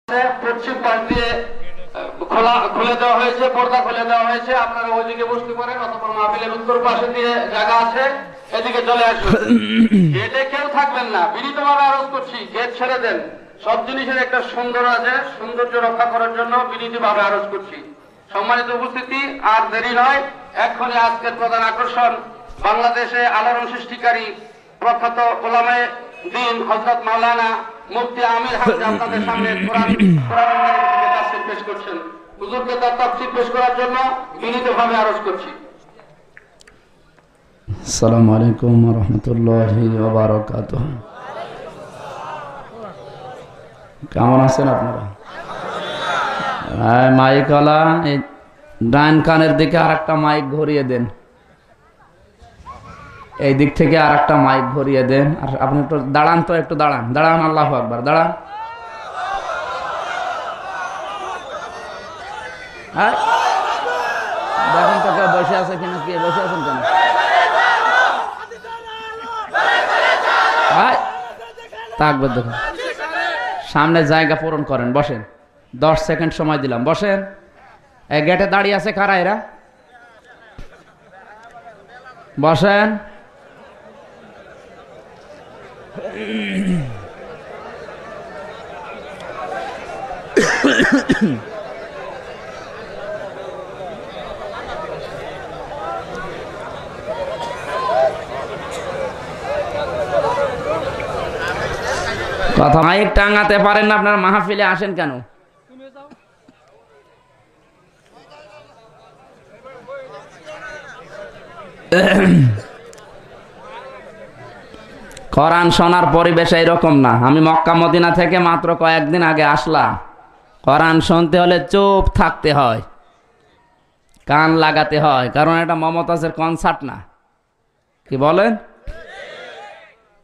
পশ্চিম পাশ দিয়ে খুলে দেওয়া হয়েছে, পর্দা খুলে দেওয়া হয়েছে। আপনারা ওইদিকে বসতে পারেন, অথবা মাহফিলের উত্তর পাশে দিয়ে জায়গা আছে, এদিকে চলে আসুন। গেটে কেউ থাকবেন না, বিনীতভাবে আরজ করছি, গেট ছেড়ে দেন। সব জিনিসের একটা সুন্দর আছে, সৌন্দর্য রক্ষা করার জন্য বিনীতভাবে আরজ করছি। সম্মানিত উপস্থিতি, আর দেরি নয়, এক্ষুনি আজকের প্রধান আকর্ষণ বাংলাদেশে আলোড়ন সৃষ্টিকারী প্রখ্যাত ওলামায়ে দ্বীন হযরত মাওলানা মুফতি আমির হামজা আপনাদের সামনে কোরআন তাফসীর পেশ করছেন। হুজুরকে তার তাফসীর পেশ করার জন্য বিনীতভাবে আরজ করছি। আসসালামু আলাইকুম ওয়া রাহমাতুল্লাহি ওয়া বারাকাতুহু। কেমন আছেন আপনারা? মাইকওয়ালা এই ডান কানের দিকে আরেকটা মাইক ঘুরিয়ে দেন, এই দিক থেকে আরেকটা মাইক ঘুরিয়ে দেন। আর আপনি একটু দাঁড়ান, তো একটু দাঁড়ান, দাঁড়ান, আল্লাহু আকবার, দাঁড়ান। হ্যাঁ, দেখেন তো কেউ বসে আছে কিনা, কে বসে আছেন কেন? তাকবীর দেখুন, সামনে জায়গা পূরণ করেন, বসেন। 10 সেকেন্ড সময় দিলাম, বসেন। এই গেটে দাঁড়িয়ে আছে কারা? এরা বসেন। কথা মাইক টাঙাতে পারেন না, আপনার মাহফিলে আসেন কেন? কোরআন শোনার পরিবেশ এইরকম না। আমি মক্কা মদিনা থেকে মাত্র কয়েকদিন আগে আসলাম। কোরআন শুনতে হলে চুপ থাকতে হয়, কান লাগাতে হয়, কারণ এটা মমতাজের কনসার্ট না। কি বলেন?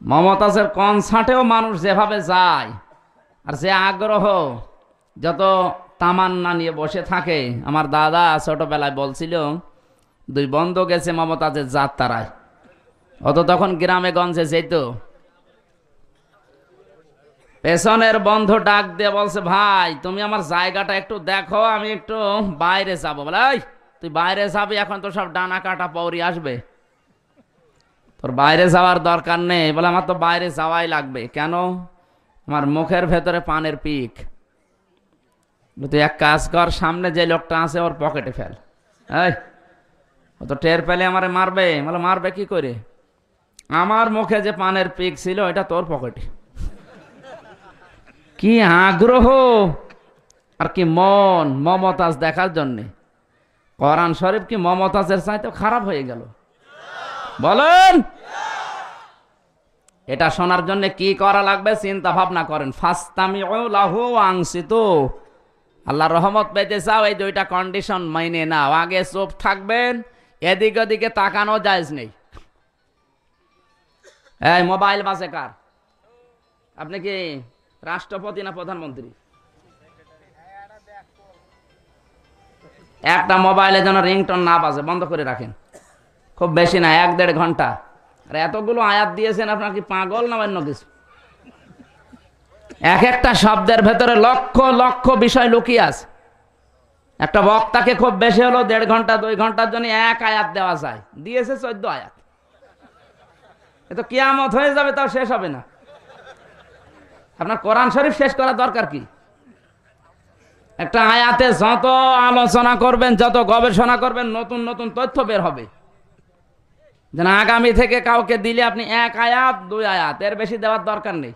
মমতাজের কনসার্টেও মানুষ যেভাবে যায় আর যে আগ্রহ, যত তামান্না নিয়ে বসে থাকে। আমার দাদা ছোটবেলায় বলছিল 2 বন্ধু গেছে মমতাজের যাত্রায়, অত তখন গ্রামে গঞ্জে যেত। পেছনের বন্ধু ডাক দিয়ে বলছে, ভাই তুমি আমার জায়গাটা একটু দেখো, আমি একটু বাইরে যাবো। বলে, এই তুই বাইরে যাবি, এখন তো সব ডানা কাটা পৌরি আসবে, তোর বাইরে যাওয়ার দরকার নেই। বলে, আমার তো বাইরে যাওয়াই লাগবে। কেন? আমার মুখের ভেতরে পানের পিক। তুই এক কাজ কর, সামনে যে লোকটা আছে ওর পকেটে ফেল। এই ও তো টের পেলে আমারে মারবে। বলে, মারবে কি করে? আমার মুখে যে পানের পিক ছিল এটা তোর পকেটে। কি আগ্রহ আর কি মন মমতাজ দেখার জন্যে। কোরআন শরীফ কি মমতাজের চাইতে খারাপ হয়ে গেল? বলেন। এটা শোনার জন্য কি করা লাগবে চিন্তা ভাবনা করেন। ফাস্তামিউ লাহু ওয়ানসিতু। আল্লাহর রহমত পেতে চাও, এই 2টা কন্ডিশন মেনে নাও। আগে চুপ থাকবেন, এদিক ওদিকে তাকানো জায়েজ নেই। এই মোবাইল বাজে কার? আপনি কি রাষ্ট্রপতি না প্রধানমন্ত্রী? একটা মোবাইলে যেন রিংটোন না বাজে, বন্ধ করে রাখেন। খুব বেশি না, 1-1.5 ঘন্টা। আর এতগুলো আয়াত দিয়েছেন, আপনার কি পাগল না অন্য কিছু? এক একটা শব্দের ভেতরে লক্ষ লক্ষ বিষয় লুকিয়ে আছে। একটা বক্তাকে খুব বেশি হলো 1.5 ঘন্টা 2 ঘন্টার জন্য 1 আয়াত দেওয়া যায়, দিয়েছে 14 আয়াত। এ তো কিয়ামত হয়ে যাবে, তাও শেষ হবে না। আপনার কোরআন শরীফ শেষ করার দরকার কি? একটা আয়াতে যত আলোচনা করবেন, যত গবেষণা করবেন, নতুন নতুন তথ্য বের হবে। যেন আগামী থেকে কাউকে দিলে আপনি 1 আয়াত 2 আয়াত, এর বেশি দেওয়ার দরকার নেই।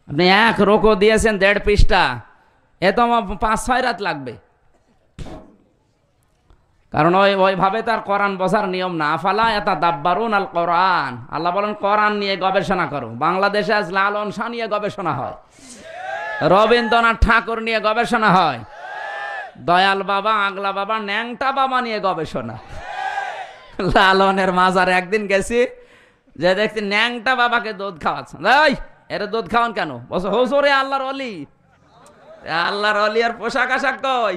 আপনি 1 রুকু দিয়েছেন 1.5 পৃষ্ঠা, এ তো 5-6 রাত লাগবে। কারণ ওইভাবে তার কোরআন বোঝার নিয়ম না। আফালা ইয়াতাদাব্বারুন আল কোরআন। আল্লাহ বলেন কোরআন নিয়ে গবেষণা করো। বাংলাদেশে আজ লালন শাহ নিয়ে গবেষণা হয়, রবীন্দ্রনাথ ঠাকুর নিয়ে গবেষণা হয়, দয়াল বাবা, আগলা বাবা, ন্যাংটা বাবা নিয়ে গবেষণা। লালনের মাজারে একদিন গেছি, যে দেখছি ন্যাংটা বাবাকে দুধ খাওয়াচ্ছে। এই এর দুধ খাওয়ান কেন? বলছে, হুজুরে আল্লাহর ওলি। আল্লাহর ওলি আর পোশাক আশাক কই?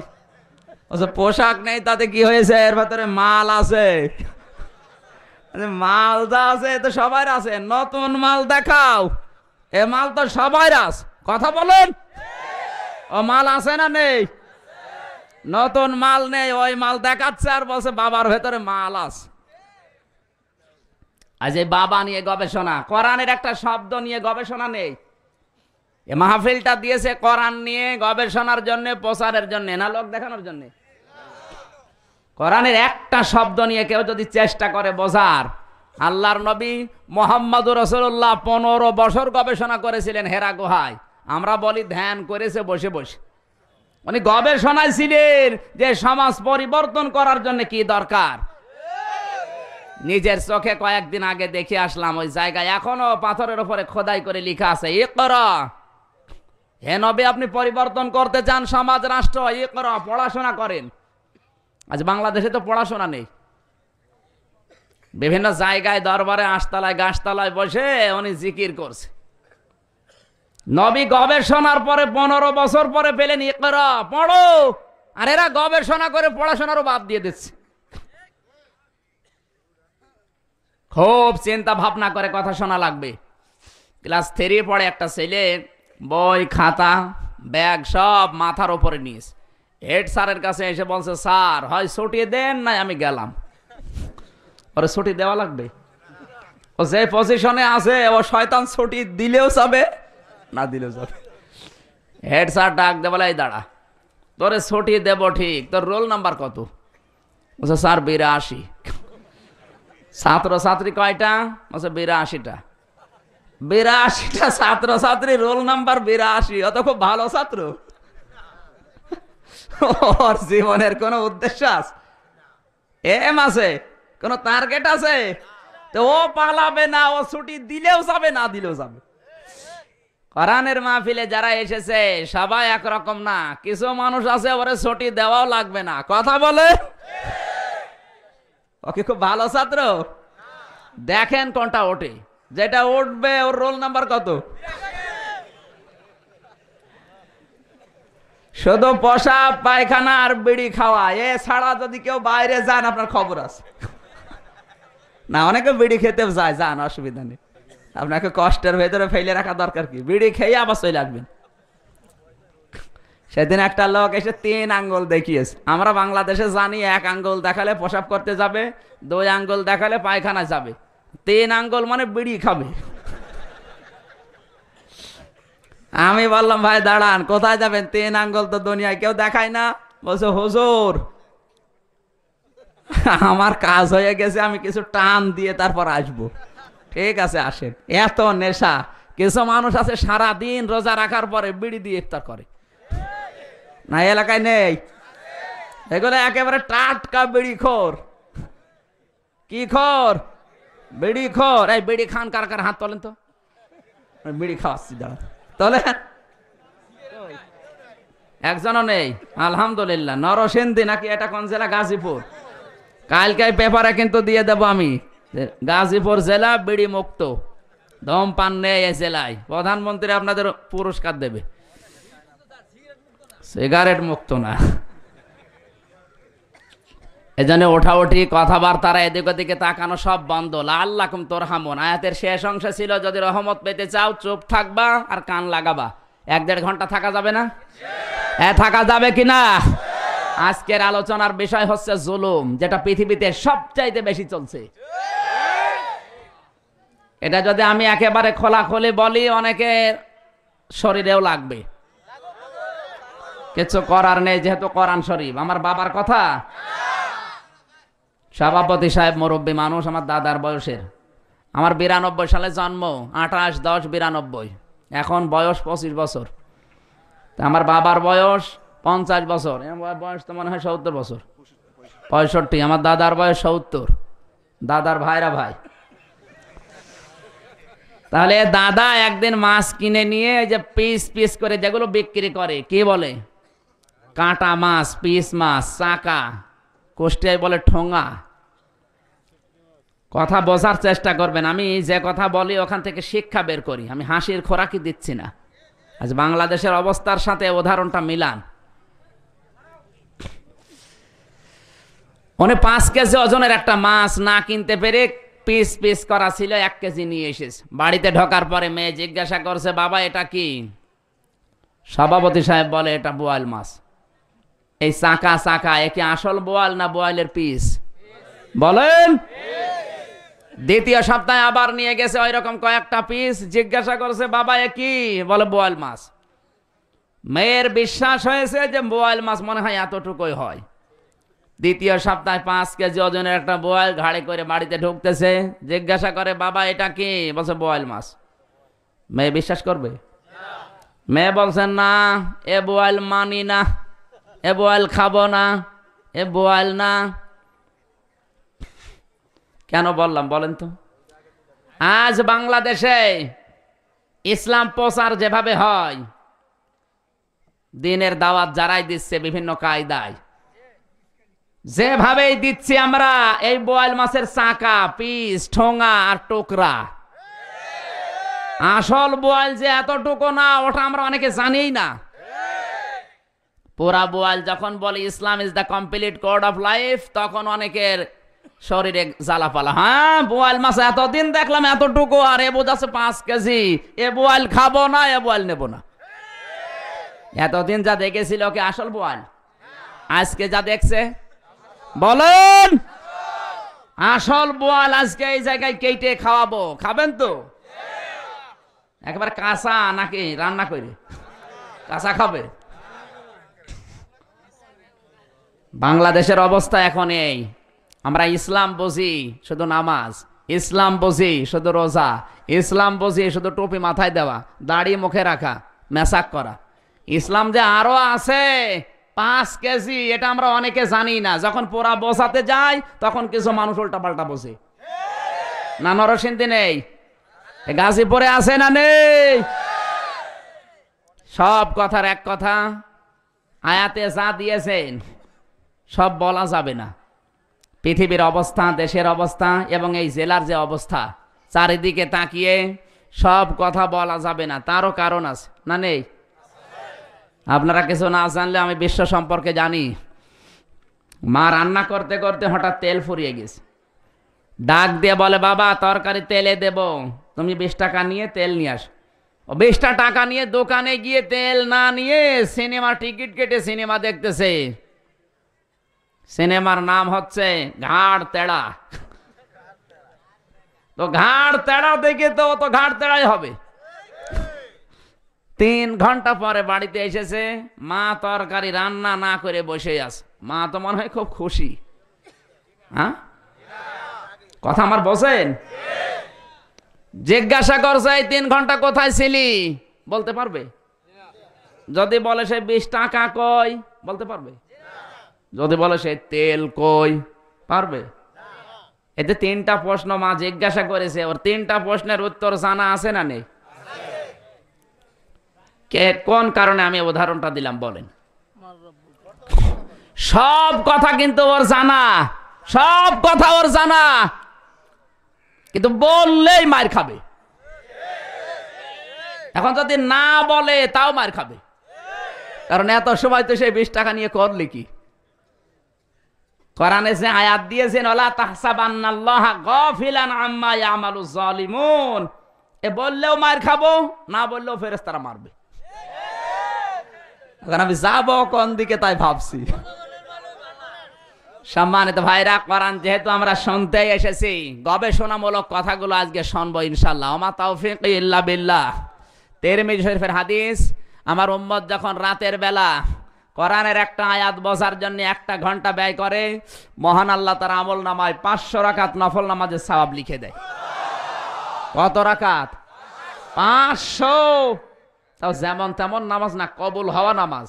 বলছে, পোশাক নেই, তাতে কি হয়েছে? এর ভেতরে মাল আছে। মাল যা আছে তো সবাই আছে, নতুন মাল দেখাও। এ মাল তো সবাই আছে। কথা বলেন। ও মাল আছে না নেই? নতুন মাল নেই, ওই মাল দেখাচ্ছে আর বলছে বাবার ভেতরে মাল আছে। আজ এই বাবা নিয়ে গবেষণা, কোরআনের একটা শব্দ নিয়ে গবেষণা নেই। এ মাহফিলটা দিয়েছে কোরআন নিয়ে গবেষণার জন্য, প্রচারের জন্য না, লোক দেখানোর জন্য। কোরআনের একটা শব্দ নিয়ে কেউ যদি চেষ্টা করে বোঝার, আল্লাহর নবী মুহাম্মদুর রাসূলুল্লাহ 15 বছর গবেষণা করেছিলেন হেরা গুহায়। আমরা বলি ধ্যান করেছে বসে বসে, উনি গবেষণায় ছিলেন যে সমাজ পরিবর্তন করার জন্য কি দরকার। নিজের চোখে কয়েকদিন আগে দেখে আসলাম, ওই জায়গায় এখনো পাথরের উপরে খোদাই করে লেখা আছে ইকরা। হে নবী, আপনি পরিবর্তন করতে চান সমাজ রাষ্ট্র, ইকরা, পড়াশোনা করেন। আজ বাংলাদেশে তো পড়াশোনা নেই। বিভিন্ন জায়গায় দরবারে আশতলায় গাছতলায় বসে উনি জিকির করছে। নবী গবেষণার পরে 15 বছর পরে পেলেন ইকরা, পড়ো। আর এরা গবেষণা করে পড়াশোনারও বাদ দিয়ে দিচ্ছে। খুব চিন্তা ভাবনা করে কথা শোনা লাগবে। ক্লাস 3 পড়ে একটা ছেলে, বই খাতা ব্যাগ সব মাথার উপরে নিয়েছে। হেড স্যারের কাছে এসে বলছে, স্যার হয় ছুটি দেন না আমি গেলাম। ওরে ছুটি দেওয়া লাগবে, ও যে পজিশনে আছে ও শয়তান ছুটি দিলেও যাবে না দিলেও যাবে। হেড স্যার ডাক দে বলে, এই দাঁড়া, তোরে ছুটি দেব ঠিক, তোর রোল নাম্বার কত? বলছে স্যার 82। ছাত্র ছাত্রী কয়টা? বলছে 82টা। 82টা ছাত্র ছাত্রী, রোল নাম্বার 82। অত খুব ভালো ছাত্র, ওর জীবনের কোন উদ্দেশ্য আছে, এম আছে, কোন টার্গেট আছে? তো ও পালাবে না, ও ছুটি দিলেও যাবে না দিলেও যাবে। কোরআনের মাহফিলে যারা এসেছে সবাই একরকম না, কিছু মানুষ আছে ওরে ছুটি দেওয়াও লাগবে না। কথা বলে, ওকে খুব ভালো ছাত্র। দেখেন কোনটা ওঠে, যেটা উঠবে ওর রোল নাম্বার কত? শুধু পেশাব পায়খানা আর বিড়ি খাওয়া, এ ছাড়া যদি কেউ বাইরে যান আপনার খবর আছে না। অনেকে বিড়ি খেতে যায়, যান, অসুবিধা নেই। আপনাকে কষ্টের ভেতরে ফেলে রাখা দরকার কি? বিড়ি খেয়ে আবার চলে আসবেন। সেদিন একটা লোক এসে 3 আঙ্গুল দেখিয়েছে। আমরা বাংলাদেশে জানি 1 আঙ্গুল দেখালে পেশাব করতে যাবে, 2 আঙ্গুল দেখালে পায়খানা যাবে, 3 আঙ্গুল মানে বিড়ি খাবে। আমি বললাম, ভাই দাঁড়ান, কোথায় যাবেন? 3 আঙ্গুল তো দুনিয়ায় কেউ দেখায় না। বলছে, হুজুর আমার কাজ হয়ে গেছে, আমি কিছু টান দিয়ে তারপর আসবো। ঠিক আছে, আসেন। এত নেশা। কিছু মানুষ আছে সারাদিন রোজা রাখার পরে বিড়ি দিয়ে ইফতার করে, না এলাকায় নেই? এগুলো একেবারে টাটকা বিড়ি খোর। কি খোর? বিড়ি খোর। এই বিড়ি খান কার কার হাত তোলেন তো, বিড়ি খাওয়াচ্ছি, দাঁড়া তোলে। একজনও নেই, আলহামদুলিল্লাহ। নরসিংদী নাকি এটা কোন জেলা? গাজীপুর। কালকে পেপারে কিন্তু দিয়ে দেব আমি, গাজীপুর জেলা বিড়ি মুক্ত, ধূমপান নেই এই জেলায়। প্রধানমন্ত্রী আপনাদের পুরস্কার দেবে। সিগারেট মুক্ত না। এজন্য ওঠাউঠি, কথাবার্তারা, এদিক ওদিকে তাকানো সব বন্ধ। লাআল্লাকুম তুরহামুন আয়াতের শেষ অংশ ছিল, যদি রহমত পেতে চাও চুপ থাকবা আর কান লাগাবা। 1-1.5 ঘন্টা থাকা যাবে না? হ্যাঁ, থাকা যাবে কিনা? আজকের আলোচনার বিষয় হচ্ছে জুলুম, যেটা পৃথিবীতে সবচাইতে বেশি চলছে। এটা যদি আমি একেবারে খোলাখুলি বলি, অনেকে শরীরেও লাগবে। কিছু করার নেই, যেহেতু কোরআন শরীফ। আমার বাবার কথা, সভাপতি সাহেব মুরব্বী মানুষ, আমার দাদার বয়সের। আমার 92 সালে জন্ম, 28-10-92। এখন বয়স 25 বছর। আমার বাবার বয়স 50 বছর, বয়স তো মনে হয় 70 বছর, 65। আমার দাদার বয়স 70, দাদার ভাইরা ভাই। তাহলে দাদা একদিন মাছ কিনে নিয়ে, যে পিস পিস করে যেগুলো বিক্রি করে, কি বলে? কাঁটা মাছ, পিস মাছ, চাকা, কুষ্টিয়ায় বলে ঠোঙা। কথা বোঝার চেষ্টা করবেন। আমি যে কথা বলি ওখান থেকে শিক্ষা বের করি, আমি হাসির খোরাকি দিচ্ছি না। আজ বাংলাদেশের অবস্থার সাথে উদাহরণটা মিলান। উনি 5 কেজি ওজনের একটা মাছ না কিনতে পেরে পিস পিস করা ছিল, 1 কেজি নিয়ে এসেছে। বাড়িতে ঢোকার পরে মেয়ে জিজ্ঞাসা করছে, বাবা এটা কি? সভাপতি সাহেব বলে এটা বোয়াল মাছ। এই চাকা চাকা একে আসল বোয়াল না বোয়ালের পিস বলেন? দ্বিতীয় সপ্তাহে আবার নিয়ে গেছে ওই রকম কয়েকটা পিস, জিজ্ঞাসা করছে বাবা এ কি? বলে বোয়াল মাছ। মেয়ের বিশ্বাস হয়েছে যে বোয়াল মাছ মনে হয় এতটুকুই হয়। দ্বিতীয় সপ্তাহে 5 কেজি ওজনের একটা বোয়াল ঘাড়ে করে বাড়িতে ঢুকতেছে, জিজ্ঞাসা করে বাবা এটা কি? বলছে বোয়াল মাছ। মেয়ে বিশ্বাস করবে? মেয়ে বলছেন না, এ বোয়াল মানি না, এ বোয়াল খাবো না, এ বোয়াল না। কেন বললাম বলেন তো? আজ বাংলাদেশে ইসলাম প্রচার যেভাবে হয়, দিনের দাওয়াত যারাই দিচ্ছে বিভিন্ন কায়দায়, যেভাবেই দিচ্ছি আমরা, এই বোয়াল মাছের চাকা, পিস, ঠোঙা আর টোকরা। আসল বোয়াল যে এতটুকু না, ওটা আমরা অনেকে জানিই না। পুরা বোয়াল যখন বলে Islam is the complete code of life, তখন অনেকের শরীরে জ্বালাপালা। হ্যাঁ, বোয়াল মাছ এতদিন দেখলাম এতটুকু, আর এ বোঝাচ্ছে 5 কেজি। এ বোয়াল খাবো না, এ বোয়াল নেব না। এতদিন যা দেখেছিল কি আসল বোয়াল? আজকে যা দেখছে বলেন আসল বোয়াল আজকে এই জায়গায় কেটে খাওয়াবো, খাবেন তো? একবার কাঁচা নাকি রান্না করে? কাঁচা খাবে? বাংলাদেশের অবস্থা এখন এই, আমরা ইসলাম বুঝি শুধু নামাজ, ইসলাম বুঝি শুধু রোজা, ইসলাম বুঝি শুধু টুপি মাথায় দেওয়া, দাড়ি মুখে রাখা, মেসাক করা। ইসলাম যে আরো আছে 5 কেজি, এটা আমরা অনেকে জানি না। যখন পোড়া বসাতে যাই তখন কিছু মানুষ উল্টা পাল্টা বসে। না নরসিংদী নেই, গাজীপুরে আছে না নেই? সব কথার এক কথা, আয়াতে যা দিয়েছেন সব বলা যাবে না। পৃথিবীর অবস্থা, দেশের অবস্থা এবং এই জেলার যে অবস্থা, চারিদিকে তাকিয়ে সব কথা বলা যাবে না। তারও কারণ আছে না নেই? আপনারা কিছু না জানলে আমি বিশ্ব সম্পর্কে জানি। মা রান্না করতে করতে হঠাৎ তেল ফুরিয়ে গেছে, ডাক দিয়ে বলে বাবা তরকারি তেলে দেব, তুমি 20 টাকা নিয়ে তেল নিয়ে আস। 20টা টাকা নিয়ে দোকানে গিয়ে তেল না নিয়ে সিনেমা টিকিট কেটে সিনেমা দেখতেছে। সিনেমার নাম হচ্ছে ঘাড় তেড়া। তো ঘাড় তেড়া দেখে তো ঘাড় তেড়াই হবে। 3 ঘন্টা পরে বাড়িতে এসেছে, মা তরকারি রান্না না করে বসে আছে। মা তো মনে হয় খুব খুশি। হ্যাঁ, কথা আমার বসেন? জিজ্ঞাসা করছে 3 ঘন্টা কোথায় ছিলি? বলতে পারবে? যদি বলে সে 20 টাকা কই, বলতে পারবে? যদি বলে সে তেল কই, পারবে? এতে 3টা প্রশ্ন মা জিজ্ঞাসা করেছে, ওর 3টা প্রশ্নের উত্তর জানা আছে না নেই? কোন কারণে আমি উদাহরণটা দিলাম বলেন? সব কথা কিন্তু ওর জানা, সব কথা ওর জানা, কিন্তু বললেই মার খাবে। এখন যদি না বলে তাও মার খাবে, কারণ এত সময় তো সে 20 টাকা নিয়ে করলে কি? কোরআনে যে আয়াত দিয়েছেন ওয়ালা তাহসাবান্নাল্লাহা গাফিলান আম্মা ইয়ামালুজ জালিমুন, এ বললেও মার খাবো, না বললেও ফেরেশতারা মারবে। এখন আমি যাবো কোন দিকে তাই ভাবছি। সম্মানিত ভাইরা, কোরআন যেহেতু আমরা শুনতে এসেছি, গবেষণামূলক কথাগুলো আজকে শুনবো ইনশাআল্লাহ। ওমা তাওফীক ইল্লা বিল্লাহ। তিরমিজি শরীফের হাদিস, আমার উম্মত যখন রাতের বেলা কোরআনের একটা আয়াত বোঝার জন্য 1 ঘন্টা ব্যয় করে, মহান আল্লাহ তার আমল নামায় 500 রাকাত নফল নামাজের সওয়াব লিখে দেয়। কত রাকাত? 500। তাও যেমন তেমন নামাজ না, কবুল হওয়া নামাজ।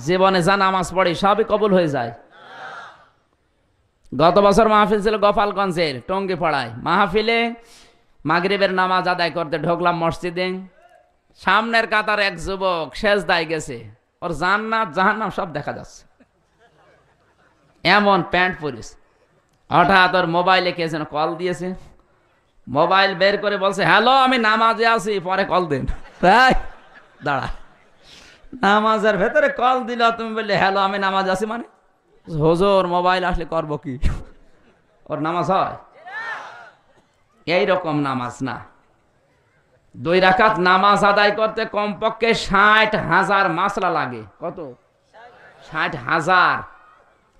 জীবনে যা নামাজ পড়ি সবই কবুল হয়ে যায়। গত বছর মাহফিল ছিল গোপালগঞ্জের টঙ্গিপাড়ায়। মাহফিলে মাগরিবের নামাজ আদায় করতে ঢুকলাম মসজিদে। সামনের কাতার এক যুবক সেজদায় গেছে, ওর জান্নাত জাহান্নাম সব দেখা যাচ্ছে, এমন প্যান্ট পরিস। হঠাৎ ওর মোবাইলে কে যেন কল দিয়েছে, মোবাইল বের করে বলছে হ্যালো আমি নামাজে আছি, পরে কল দেন। তাই দাঁড়া, নামাজের ভেতরে কল দিল, তুমি বললে হ্যালো আমি নামাজ আছি, মানে হুজুর মোবাইল আসলে করবো কি? ওর নামাজ হয়? এইরকম নামাজ না। 2 রাকাত নামাজ আদায় করতে কমপক্ষে 60,000 মাসলা লাগে। কত? 60,000।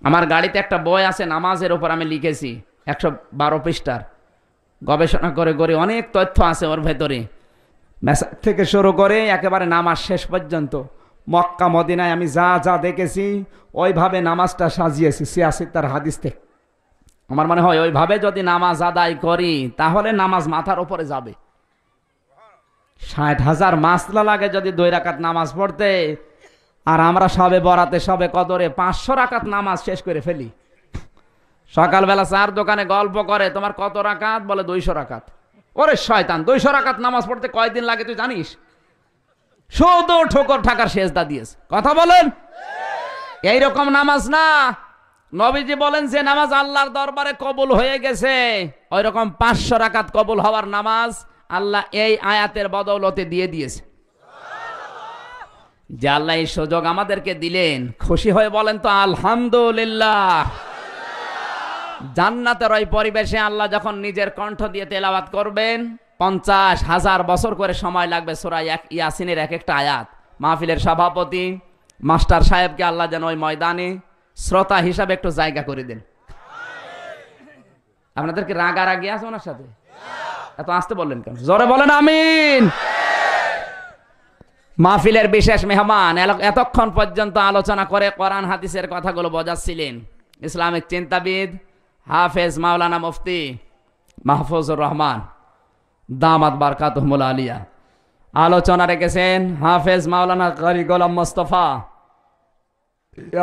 আমার গাড়িতে একটা বই আছে নামাজের উপর, আমি লিখেছি 112 পৃষ্ঠার, গবেষণা করে করে অনেক তথ্য আছে ওর ভেতরে, মেসাজ থেকে শুরু করে একেবারে নামাজ শেষ পর্যন্ত। মক্কা মদিনায় আমি যা যা দেখেছি ওইভাবে নামাজটা সাজিয়েছি, সিয়াসিতার হাদিস থেকে। আমার মনে হয় ওইভাবে যদি নামাজ আদায় করি তাহলে নামাজ মাথার উপরে যাবে। 60,000 মাসলা লাগে যদি 2 রাকাত নামাজ পড়তে, আর আমরা সবে বরাতে সবে কদরে 500 রাকাত নামাজ শেষ করে ফেলি। সকালবেলা চার দোকানে গল্প করে, তোমার কত রাকাত? বলে 200 রাকাত। ওরে শয়তান, 200 রাকাত নামাজ পড়তে কয়দিন লাগে তুই জানিস? শুধু ঠোকর ঠাকার সেজদা দিয়েছে। কথা বলেন, এইরকম নামাজ না। নবীজি বলেন যে নামাজ আল্লাহর দরবারে কবুল হয়ে গেছে, ওই রকম 500 রাকাত কবুল হওয়ার নামাজ আল্লাহ এই আয়াতের বদৌলতে দিয়ে দিয়েছে। যে আল্লাহ এই সুযোগ আমাদেরকে দিলেন, খুশি হয়ে বলেন তো আলহামদুলিল্লাহ। জান্নাতের ওই পরিবেশে আল্লাহ যখন নিজের কণ্ঠ দিয়ে তেলাওয়াত করবেন, 50,000 বছর করে সময় লাগবে সূরা ইয়াসিনের এক একটা আয়াত। মাহফিলের সভাপতি মাস্টার সাহেবকে আল্লাহ যেন ওই ময়দানে শ্রোতা হিসাবে একটু জায়গা করে দেন। আপনাদেরকে রাগারাগি আছে ওনার সাথে? এত আসতে বললেন কেন? জোরে বলেন আমিন। মাহফিলের বিশেষ মেহমান এতক্ষণ পর্যন্ত আলোচনা করে কোরআন হাদিসের কথাগুলো বোঝাচ্ছিলেন ইসলামিক চিন্তাবিদ হাফেজ মাওলানা মুফতি মাহফুজুর রহমান দামাত বারকাতুহুল আলিয়া। আলোচনা রেখেছেন হাফেজ মাওলানা কারি গোলাম মোস্তফা।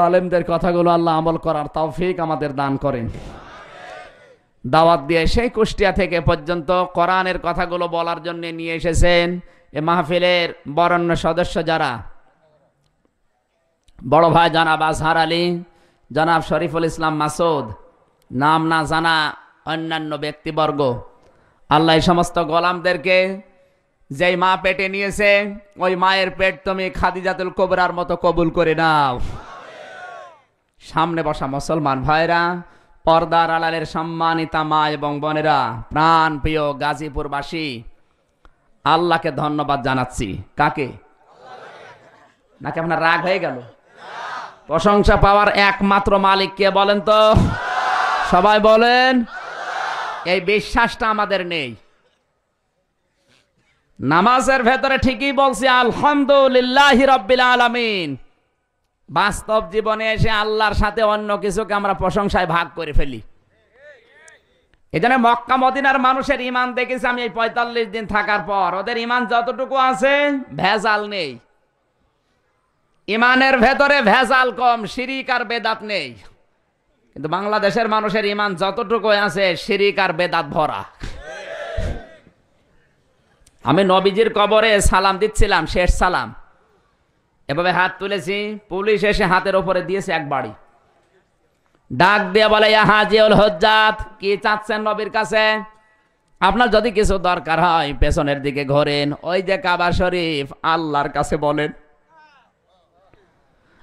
আলেমদের কথাগুলো আল্লাহ আমল করার তৌফিক আমাদের দান করেন। দাওয়াত দিয়ে সেই কুষ্টিয়া থেকে পর্যন্ত কোরআনের কথাগুলো বলার জন্য নিয়ে এসেছেন এ মাহফিলের বরেণ্য সদস্য যারা, বড় ভাই জনাব আজহার আলী, জনাব শরীফুল ইসলাম মাসুদ, নাম না জানা অন্যান্য ব্যক্তিবর্গ। আল্লাহ এই সমস্ত গোলামদেরকে যেই মা পেটে নিয়েছে ওই মায়ের পেট তুমি খাদিজাতুল কুবরার মতো কবুল করে নাও। সামনে বসা মুসলমান ভাইরা, পর্দার আড়ালের সম্মানিতা মা এবং বোনেরা, প্রাণ প্রিয় গাজীপুরবাসী, আল্লাহকে ধন্যবাদ জানাচ্ছি। কাকে? নাকি আপনার রাগ হয়ে গেল? প্রশংসা পাওয়ার একমাত্র মালিক কে বলেন তো? সবাই বলেন। এই বিশ্বাসটা আমাদের নেই। নামাজের ভেতরে ঠিকই বলছি আলহামদুলিল্লাহি রাব্বিল আলামিন। বাস্তব জীবনে এসে আল্লাহর সাথে অন্য কিছুকে আমরা প্রশংসায় ভাগ করে ফেলি। এজন্য মক্কা মদিনার মানুষের ঈমান দেখেছি আমি এই 45 দিন থাকার পর, ওদের ঈমান যতটুকু আছে ভেজাল নেই। ঈমানের ভেতরে ভেজাল কম, শিরিক আর বেদাত নেই। কিন্তু বাংলাদেশের মানুষের ঈমান যতটুকু আছে শিরিক আর বেদাত ভরা। আমি নবীজির কবরে সালাম দিচ্ছিলাম, শেষ সালাম, এভাবে হাত তুলেছি, পুলিশ এসে হাতের উপরে দিয়েছে এক বাড়ি, ডাক দিয়ে বলে ইয়া হাজিউল হুজ্জাত, কি চাচ্ছেন নবীর কাছে? আপনার যদি কিছু দরকার হয় পেছনের দিকে ঘোরেন, ওই যে কাবা শরীফ, আল্লাহর কাছে বলেন।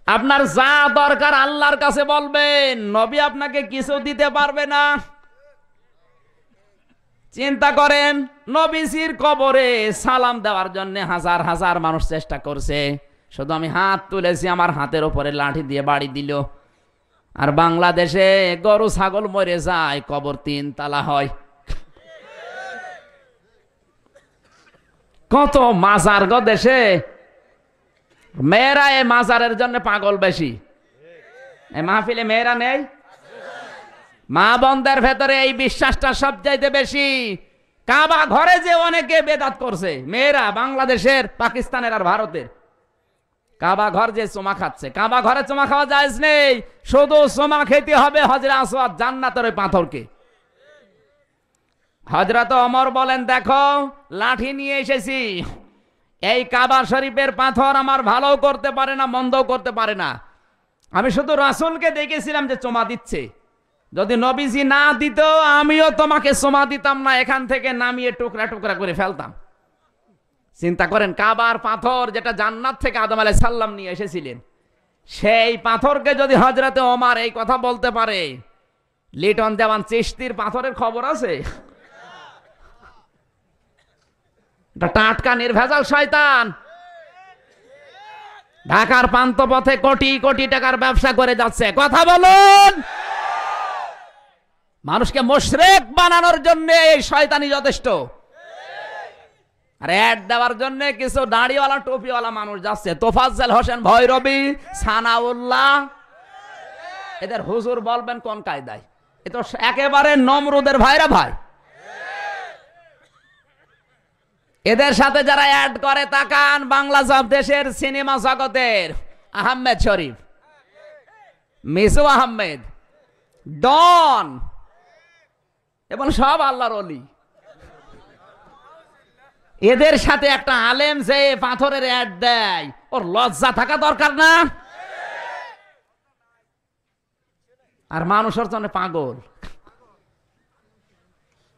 আপনার যা দরকার আল্লাহর কাছে বলবেন, নবী আপনাকে কিছু দিতে পারবে না। চিন্তা করেন, নবীজির কবরে সালাম দেওয়ার জন্য হাজার হাজার মানুষ চেষ্টা করছে, শুধু আমি হাত তুলেছি, আমার হাতের উপরে লাঠি দিয়ে বাড়ি দিল। আর বাংলাদেশে গরু ছাগল মরে যায়, কবর 3 তালা হয়। কত মাজার গো দেশে। মেয়েরা এই মাজারের জন্য পাগল বেশি। এই মাহফিলে মেয়েরা নেই? মা বোনদের ভেতরে এই বিশ্বাসটা সবচাইতে বেশি। কাবা ঘরে যে অনেকে বেদাত করছে, মেয়েরা বাংলাদেশের, পাকিস্তানের আর ভারতের। কাবা ঘর যে চুমা খাচ্ছে, কাবা ঘরে চুমা খাওয়া জায়েজ নেই, শুধু চুমা খেতে হবে হজরে আসওয়াদ, জান্নাতের ওই পাথরকে। হযরত ওমর বলেন, দেখো লাঠি নিয়ে এসেছি, এই কাবা শরীফের পাথর আমার ভালো করতে পারে না, মন্দও করতে পারে না। আমি শুধু রাসূলকে দেখেছিলাম যে চুমা দিচ্ছে, যদি নবীজি না দিত আমিও তোমাকে চুমা দিতাম না, এখান থেকে নামিয়ে টুকরা টুকরা করে ফেলতাম। চিন্তা করেন, কাবার পাথর যেটা জান্নাত থেকে আদম আলাইহিস সালাম নিয়ে এসেছিলেন, সেই পাথরকে যদি হযরতে ওমর এই কথা বলতে পারে, লিটন দেওয়ান চিশতির পাথরের খবর আছে? এটা টাটকা নির্ভেজাল শয়তান। ঢাকার প্রান্ত পথে কোটি কোটি টাকার ব্যবসা করে যাচ্ছে। কথা বলুন। মানুষকে মুশরিক বানানোর জন্য এই শয়তানি যথেষ্ট। আর অ্যাড দেওয়ার জন্য কিছু দাড়িওয়ালা টুপিওয়ালা মানুষ যাচ্ছে। তোফাজ্জল হোসেন ভৈরবী, সানাউল্লাহ, এদের হুজুর বলবেন কোন কায়দায়? এ তো একেবারে নমরুদের ভাইরা ভাই। এদের সাথে যারা অ্যাড করে তাকান, বাংলা দেশের সিনেমা জগতের আহমেদ শরীফ, মিসু আহমেদ, ডন এবং সব আল্লাহর ওলি। এদের সাথে একটা আলেম যে পাথরের অ্যাড দেয়, ওর লজ্জা থাকা দরকার না? আর মানুষের জন্য পাগল।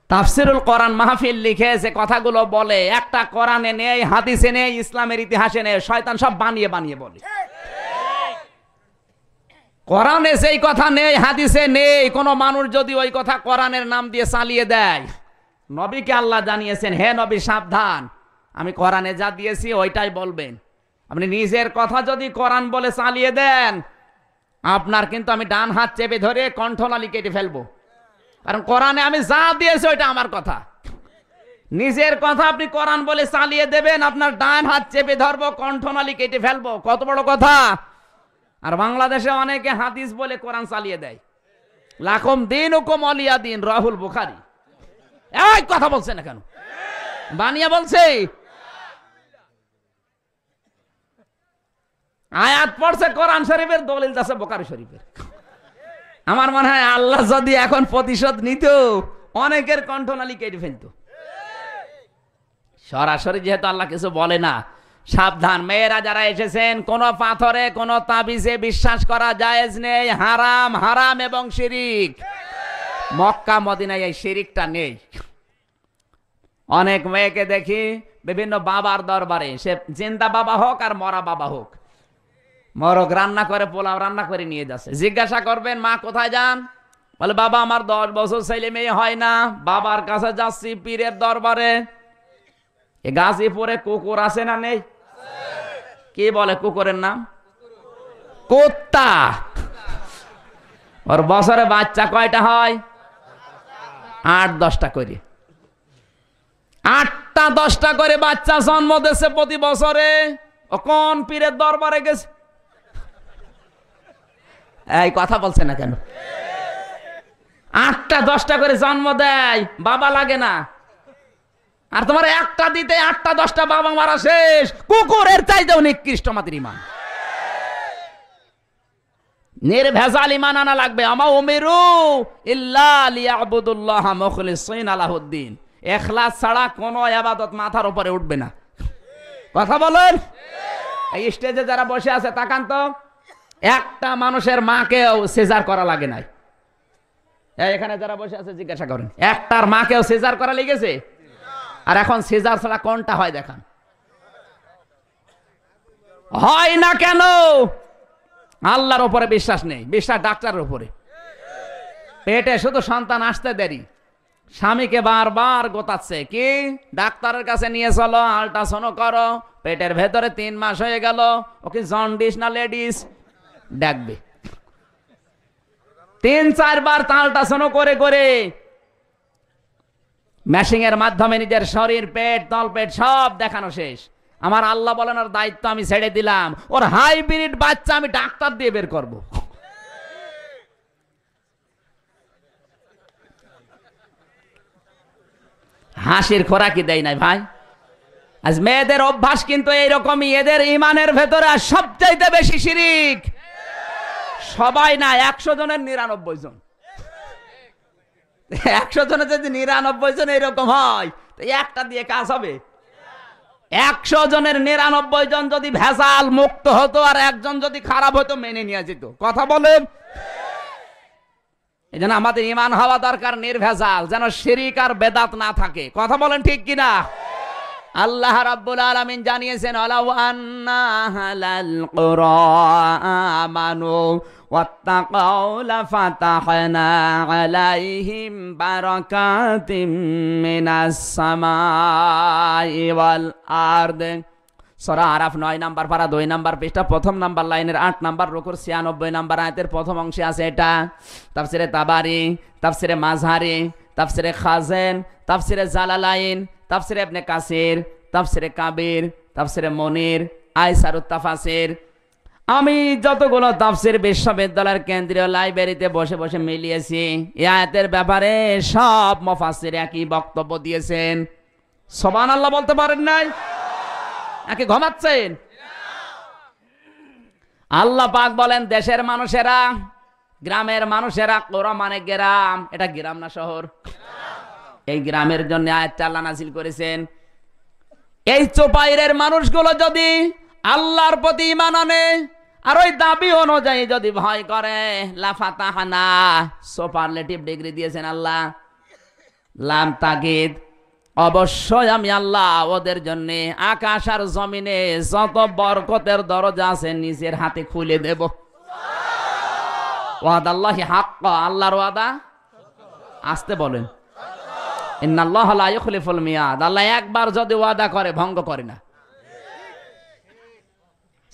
তাফসিরুল কোরআন মাহফিল লিখে যে কথাগুলো বলে, একটা কোরআনে নেই, হাদিসে নেই, ইসলামের ইতিহাসে নেই, শয়তান সব বানিয়ে বানিয়ে বলে। কোরআনে সেই কথা নেই, হাদিসে নেই, কোন মানুষ যদি ওই কথা কোরআনের নাম দিয়ে চালিয়ে দেয়, নবীকে আল্লাহ জানিয়েছেন, হে নবী সাবধান, আমি কোরআনে যা দিয়েছি ওইটাই বলবেন। আপনি নিজের কথা যদি কোরআন বলে চালিয়ে দেন, আপনার কিন্তু আমি ডান হাত চেপে ধরে কণ্ঠনালী কেটে ফেলবো। কারণ কোরআনে আমি যা দিয়েছি ওইটা আমার কথা। নিজের কথা আপনি কোরআন বলে চালিয়ে দেবেন, আপনার ডান হাত চেপে ধরবো, কণ্ঠনালী কেটে ফেলবো। কত বড় কথা! আর বাংলাদেশে অনেকে হাদিস বলে কোরআন চালিয়ে দেয়। লাকুম দীনুকুম ওয়ালিয়া দীন, রাহুল বুখারী। এই কথা বলছে না কেন? বানিয়ে বলছে। আয়াত পড়ছে কোরআন শরীফের, দলিল আছে বুখারী শরীফের। আমার মনে হয় আল্লাহ যদি এখন প্রতিশোধ নিত, অনেকের কণ্ঠনালী কেটে ফেলত। সরাসরি যেহেতু আল্লাহ কিছু বলে না, সাবধান। মেয়েরা যারা এসেছেন, কোন পাথরে কোন তাবিজে বিশ্বাস করা জায়েজ নেই, হারাম, হারাম এবং শিরিক। মক্কা মদিনায় এই শিরিকটা নেই। অনেক মেয়েকে দেখি বিভিন্ন বাবার দরবারে, সে জিন্দা বাবা হোক আর মরা বাবা হোক, মরক রান্না করে, পোলাও রান্না করে নিয়ে যাচ্ছে। জিজ্ঞাসা করবেন, মা কোথায় যান? বলে, বাবা আমার 10 বছর ছেলে মেয়ে হয় না, বাবার কাছে যাচ্ছি পীরের দরবারে। এ গাজীপুরে কুকুর আছে না নেই? কি বলে কুকুরের নাম? কুত্তা। ওর বছরে বাচ্চা কয়টা হয়? 8-10টা করে। 8টা-10টা করে বাচ্চা জন্ম দিচ্ছে প্রতি বছরে। ও কোন পীরের দরবারে গেছে? এই কথা বলছে না কেন? 8টা-10টা করে জন্ম দেয়, বাবা লাগে না। আর তোমার একটা দিতে 8টা-10টা বাবা মারা শেষ। কুকুরের চাইতেও নিকৃষ্ট মাতির ইমান। নির্ভেজাল ইমান আনা লাগবে। আমা উমিরু ইল্লা লিয়াবুদুল্লাহ মুখলিসিন লাহুদ্দিন। ইখলাস ছাড়া কোনো ইবাদত মাথার উপরে উঠবে না। কথা বলেন। এই স্টেজে যারা বসে আছে তাকান তো, একটা মানুষের মাকেও সিজার করা লাগে নাই। এখানে যারা বসে আছে জিজ্ঞাসা করেন, একটার মাকেও সিজার করা লেগেছে? আর এখন সিজার ছাড়া কোনটা হয় দেখান? হয় না কেন? আল্লাহর উপরে বিশ্বাস নেই, বিশ্বাস ডাক্তারের উপরে। পেটে শুধু সন্তান আসতে দেরি, স্বামীকে বারবার গোতাচ্ছে, কি ডাক্তারের কাছে নিয়ে চলো, আল্ট্রাসাউন্ড করো, পেটের ভেতরে 3 মাস হয়ে গেল, ওকে জন্ডিস না লেডিস ডাকবে। 3-4 বার আল্ট্রাসাউন্ড করে করে মেশিং এর মাধ্যমে নিজের শরীর, পেট, তলপেট সব দেখানো শেষ। আমার আল্লাহ বলেন, ওর দায়িত্ব আমি ছেড়ে দিলাম, ওর হাইব্রিড বাচ্চা আমি ডাক্তার দিয়ে বের করব। হাসির খোরাকি দেয় নাই ভাই। আজ মেয়েদের অভ্যাস কিন্তু এইরকমই, এদের ইমানের ভেতরে সবচাইতে বেশি শিরিক। সবাই না, 100 জনের 99 জন। 100 জনের যদি 99 জন এরকম হয়, তো একটা দিয়ে কাজ হবে? 100 জনের 99 জন যদি ভেজাল মুক্ত হতো, আর একজন যদি খারাপ হতো, মেনে নিয়ে যেত। কথা বলেন। এই জন্য আমাদের ইমান হওয়া দরকার নির্ভেজাল, যেন শিরিক আর বেদাত না থাকে। কথা বলেন ঠিক কিনা? আল্লাহ রাব্বুল আলামিন জানিয়েছেন আলাউ আন্না হালাল কুরা আমানু ওয়াত্তাকাউ লাফাতাহনা আলাইহিম বারাকাতিম মিনাস সামাই ওয়াল আরদ। সূরা আরাফ 9 নাম্বার পারা 2 নাম্বার পৃষ্ঠা প্রথম নাম্বার লাইনের 8 নাম্বার রুকুর 96 নাম্বার আয়াতের প্রথম অংশে আছে এটা। তাফসিরে তাবারি, তাফসিরে মাযহারি, তাফসিরে খাজেন, তাফসিরে জালালাইন, তাফসিরে ইবনে কাসির, তাফসিরে কাবির, তাফসিরে মনির, আইসারুত তাফাসির। আমি যতগুলো তাফসির বিশ্ববিদ্যালয়ের কেন্দ্রীয় লাইব্রেরিতে বসে বসে মিলিয়েছি, এই আয়াতের ব্যাপারে সব মুফাসসির একই বক্তব্য দিয়েছেন। সুবহানাল্লাহ বলতে পারেন নাই? নাকি ঘুমাচ্ছেন? আল্লাহ পাক বলেন দেশের মানুষেরা, গ্রামের মানুষেরা, কোরা মানে গ্রাম, এটা গ্রাম না শহর? এই গ্রামের জন্য আয়াতটা আল্লাহ নাযিল করেছেন। এই চোপাইরের মানুষগুলো যদি আল্লাহর প্রতি ঈমান আনে আর ওই দাবি অনুযায়ী যদি ভয় করে, লাফাতাহানা, সুপারলেটিভ ডিগ্রি দিয়েছেন আল্লাহ, লাম তাকিদ, অবশ্যই আমি আল্লাহ ওদের জন্য আকাশ আর জমিনে যত বরকতের দরজা আছে নিজের হাতে খুলে দেব। ওয়াদাল্লাহি হাক্কা, আল্লাহর ওয়াদা আসতে বলেন। ইন্নাল্লাহা লা ইউখলিফুল মিয়াদ, আল্লাহ একবার যদি ওয়াদা করে ভঙ্গ করে না।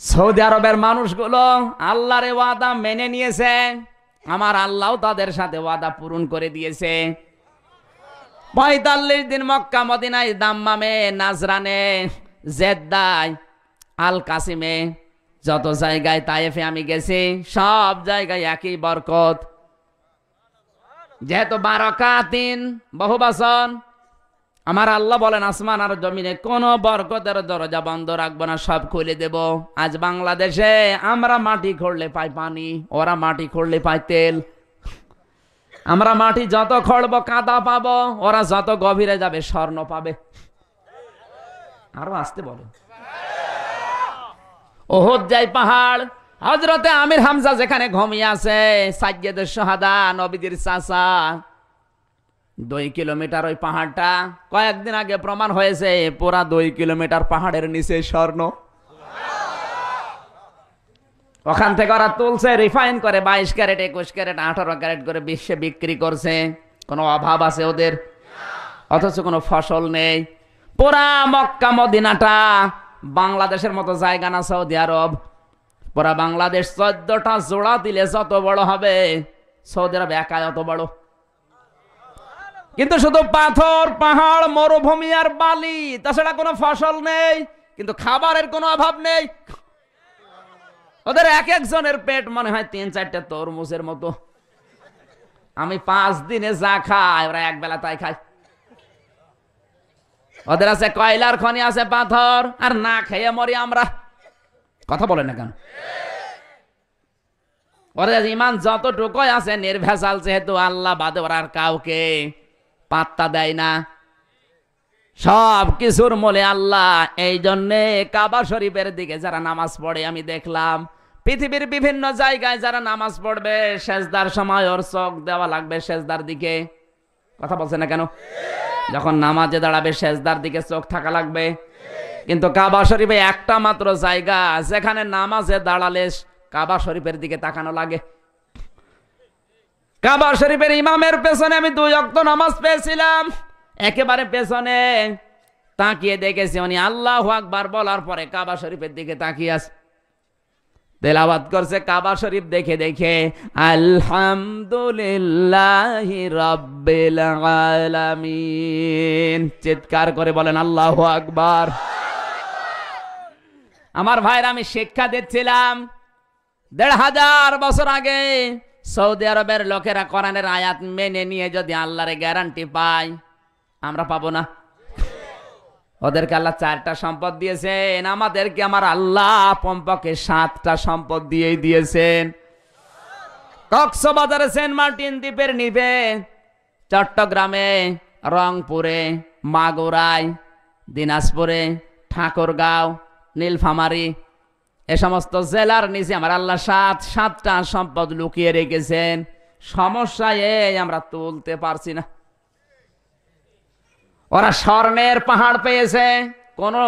সৌদি আরবের মানুষগুলো আল্লাহর ওয়াদা মেনে নিয়েছে, আমার আল্লাহও তাদের সাথে ওয়াদা পূরণ করে দিয়েছে। 45 দিন মক্কা মদিনায়, দাম্মামে, নাজরানে, জেদ্দায়, আল কাসিমে, যত জায়গায়, তায়েফে আমি গেছি, সব জায়গায় একই বরকত। যেহেতু বারাকাতিন বহুবচন, আমার আল্লাহ বলেন আসমান আর জমিনে কোন বরকতের দরজা বন্ধ রাখবো না, সব খুলে দেব। আজ বাংলাদেশে আমরা মাটি খুঁড়লে পাই পানি, ওরা মাটি খুঁড়লে পায় তেল। আমরা মাটি যত খড়বো কাদা পাবো, ওরা যত গভীরে যাবে স্বর্ণ পাবে। আরো আসতে বলো। ওহদ যাই পাহাড়, হযরতে আমির হামজা যেখানে ঘুমিয়ে আছে, সাইয়্যিদুশ শুহাদা, নবীদের চাচা, 2 কিলোমিটার ওই পাহাড়টা, কয়েকদিন আগে প্রমাণ হয়েছে পুরা 2 কিলোমিটার পাহাড়ের নিচে স্বর্ণ। ওখান থেকে ওরা তুলছে, রিফাইন করে 22 ক্যারেট, 21 ক্যারেট, 18 ক্যারেট করে বিশ্বে বিক্রি করছে। কোনো অভাব আছে ওদের? অথচ কোনো ফসল নেই। পুরা মক্কা মদিনাটা বাংলাদেশের মতো জায়গা না সৌদি আরব, পুরা বাংলাদেশ 14টা জোড়া দিলে যত বড় হবে, সৌদি আরব একাই অত বড়। কিন্তু শুধু পাথর, পাহাড়, মরুভূমি আর বালি, তাছাড়া কোনো ফসল নেই, কিন্তু খাবারের কোনো অভাব নেই। ওদের এক একজনের পেট মনে হয় 3-4টা তরমুজের মতো। আমি 5 দিনে যা খাই, ওরা এক বেলা তাই খায়। ওদের আছে কয়লার খনি, আছে পাথর, আর না খেয়ে মরি আমরা। কথা বলে না কেন? ওদের ইমান যতটুকুই আছে নির্ভেজাল, যেহেতু আল্লাহ বাদে ওরা আর কাউকে পাত্তা দেয় না। সব কিছুর মূলে আল্লাহ। এই জন্যে কাবা শরীফের দিকে যারা নামাজ পড়ে, আমি দেখলাম পৃথিবীর বিভিন্ন জায়গায় যারা নামাজ পড়বে, সেজদার সময় ওর চোখ দেওয়া লাগবে সেজদার দিকে। কথা বলছে না কেন? যখন নামাজে দাঁড়াবে সেজদার দিকে চোখ থাকা লাগবে। কিন্তু কাবা শরীফে একটা মাত্র জায়গা যেখানে নামাজে দাঁড়ালে কাবা শরীফের দিকে তাকানো লাগে। কাবা শরীফের ইমামের পেছনে আমি 2 ওয়াক্ত নামাজ পেয়েছিলাম, একেবারে পেছনে তাকিয়ে দেখেছি উনি আল্লাহু আকবার বলার পরে কাবা শরীফের দিকে তাকিয়ে আছে, তেলাওয়াত করছে কাবা শরীফ দেখে দেখে, আলহামদুলিল্লাহি রাব্বিল আলামিন। চিৎকার করে বলেন আল্লাহু আকবার। আমার ভাইরা, আমি শিক্ষা দিচ্ছিলাম 1500 বছর আগে সৌদি আরবের লোকেরা কোরআনের আয়াত মেনে নিয়ে যদি আল্লাহর গ্যারান্টি পায়, আমরা পাবো না? ওদেরকে আল্লাহ 4টা সম্পদ দিয়েছেন, আমাদেরকে আমার আল্লাহ কমপক্ষে 7টা সম্পদ দিয়েই দিয়েছেন। কক্সবাজারে, সেন্ট মার্টিন দ্বীপের নিভে, চট্টগ্রামে, রংপুরে, মাগুরায়, দিনাজপুরে, ঠাকুরগাঁও, নীলফামারী, এ সমস্ত জেলার নিচে আমার আল্লাহ 7টা সম্পদ লুকিয়ে রেখেছেন। সমস্যা এই আমরা তুলতে পারছি না। ওরা স্বর্ণের পাহাড় পেয়েছে, কোনো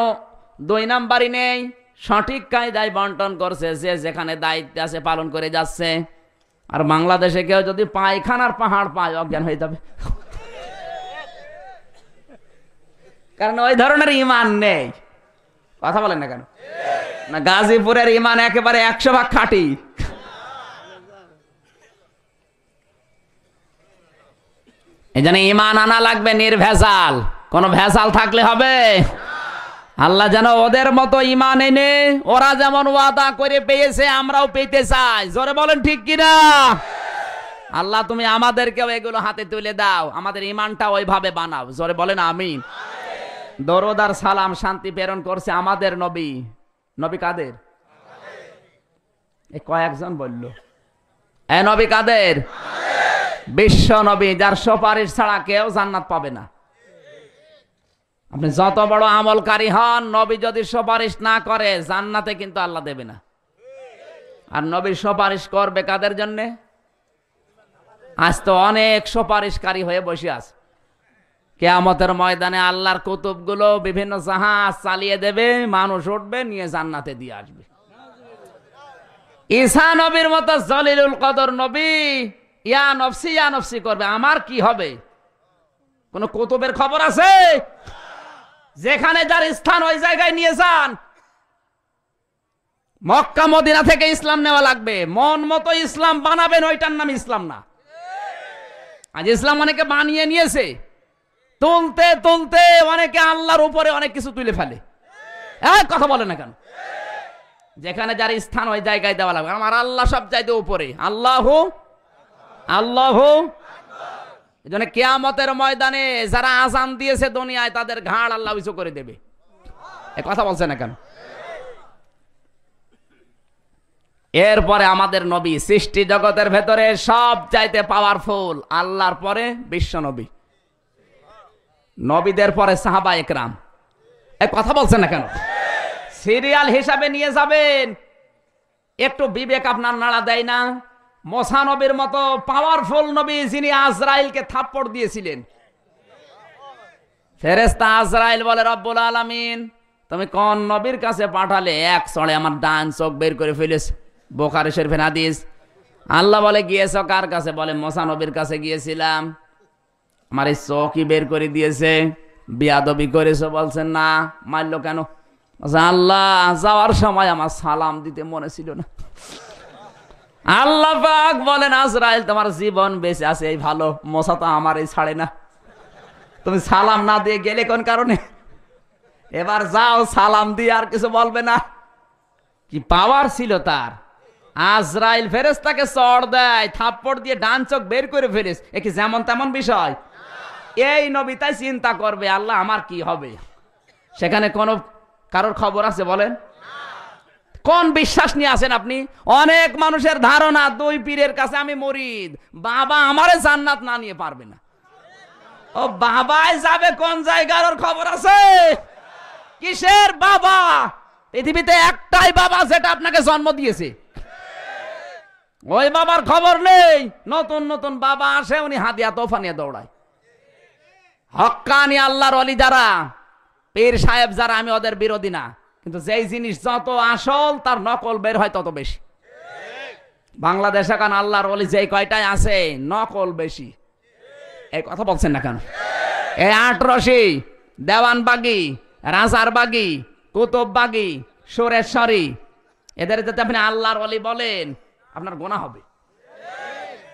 2 নাম্বারই নেই, সঠিক কায়দায় বন্টন করছে, যে যেখানে দায়িত্ব আছে পালন করে যাচ্ছে। আর বাংলাদেশে কেউ যদি পায়খানার পাহাড় পায়, অজ্ঞান হয়ে যাবে, কারণ ওই ধরনের ইমান নেই। কথা বলেন না কেন? না, গাজীপুরের ইমান একেবারে 100 ভাগ খাঁটি। এই জন্য ইমান আনা লাগবে নির্ভেজাল, কোনো ভেজাল থাকলে হবে? আল্লাহ যেন ওদের মতো ইমান এনে ওরা যেমন ওয়াদা করে পেয়েছে আমরাও পেতে চাই। জোরে বলেন ঠিক কিনা? আল্লাহ তুমি আমাদেরকেও এগুলো হাতে তুলে দাও, আমাদের ইমানটা ওইভাবে বানাও। জোরে বলেন আমিন। দরুদ আর সালাম শান্তি প্রেরণ করছে আমাদের নবী। নবী কাদের? এই কয়েকজন বলল। এ নবী কাদের? বিশ্ব নবী, যার সুপারিশ ছাড়া কেউ জান্নাত পাবে না। আপনি যত বড় আমলকারী হন, নবী যদি সুপারিশ না করে জান্নাতে কিন্তু আল্লাহ দেবে না। আর নবী সুপারিশ করবে কাদের জন্য? আজ তো অনেক সুপারিশকারী হয়ে বসে আছে। কিয়ামতের ময়দানে আল্লাহর কুতুবগুলো বিভিন্ন জাহাজ চালিয়ে দেবে, মানুষ উঠবে, নিয়ে জান্নাতে দিয়ে আসবে। ঈসা নবীর মতো জলিলুল কদর নবী ইয়া নফসি করবে, আমার কি হবে? কোন কুতুবের খবর আছে? যেখানে যার স্থান ওই জায়গায় নিয়ে যান। মক্কা মদিনা থেকে ইসলাম নেওয়া লাগবে, মন মতো ইসলাম বানাবেন, ওইটার নাম ইসলাম না। আজ ইসলাম অনেকে বানিয়ে নিয়েছে, তুলতে তুলতে অনেকে আল্লাহর উপরে অনেক কিছু তুলে ফেলে। এক কথা বলে না কেন? যেখানে যার স্থান ওই জায়গায় দেওয়া লাগবে। আমার আল্লাহ সব চাইতে উপরে, আল্লাহ আল্লাহ। এই জন্য কিয়ামতের ময়দানে যারা আজান দিয়েছে দুনিয়ায়, তাদের ঘাড় আল্লাহ উঁচু করে দেবে। এ কথা বলছে না কেন? এরপরে আমাদের নবী সৃষ্টি জগতের ভেতরে সব চাইতে পাওয়ারফুল, আল্লাহর পরে বিশ্ব নবী, নবীদের পরে সাহাবা একরাম। এ কথা বলছে না কেন? সিরিয়াল হিসাবে নিয়ে যাবেন, একটু বিবেক আপনার নাড়া দেয় না? মুসা নবীর মতো পাওয়ারফুল নবী, যিনি আজরাইলকে থাপ্পড় দিয়েছিলেন, ফেরেশতা আজরাইল বলে রব্বুল আলামিন তুমি কোন নবীর কাছে পাঠালে? এক চড়ে আমার ডান চোখ বের করে ফেলেছে। বুখারী শরীফের হাদিস। আল্লাহ বলে গিয়েছো কার কাছে? বলে মুসা নবীর কাছে গিয়েছিলাম, আমার এই চোখই বের করে দিয়েছে। বিয়াদবি করেছো? বলছেন না। মারলো কেন? আল্লাহ যাওয়ার সময় আমার সালাম দিতে মনে ছিল না। আল্লাহ পাক বলেন আজরাইল তোমার জীবন বেঁচে আছে এই ভালো, মুসা তো আমার এই ছাড়ে না। তুমি সালাম না দিয়ে গেলে কোন কারণে? এবার যাও, সালাম দিয়ে আর কিছু বলবে না। কি পাওয়ার ছিল তার! আজরাইল ফেরেশতাকে চড় দেয়, থাপ্পড় দিয়ে ডান চোখ বের করে ফেলেস। এ কি যেমন তেমন বিষয়? এই নবী তাই চিন্তা করবে আল্লাহ আমার কি হবে। সেখানে কোন কারোর খবর আছে বলেন? কোন বিশ্বাস নিয়ে আছেন আপনি? অনেক মানুষের ধারণা দুই পীরের কাছে আমি মুরিদ, বাবা আমারে জান্নাত না নিয়ে পারবে না। ও বাবাই যাবে কোন জায়গার ওর খবর আছে? কিসের বাবা? পৃথিবীতে একটাই বাবা যেটা আপনাকে জন্ম দিয়েছে, ওই বাবার খবর নেই। নতুন নতুন বাবা আসে, উনি হাতিয়া তোফা নিয়ে দৌড়ায়। হক্কানি আল্লাহর ওলি যারা, পীর সাহেব যারা, আমি ওদের বিরোধী না, কিন্তু যেই জিনিস যত আসল তার নকল বের হয় তত বেশি। বাংলাদেশ এখন আল্লাহর ওলি যেই কয়টাই আছে, নকল বেশি। এই কথা বলছেন না কেন? এই আটরশি, দেওয়ানবাগি, রাজারবাগি, কুতুববাগি, সুরেশ্বরী, এদের যদি আপনি আল্লাহর ওলি বলেন আপনার গুনাহ হবে।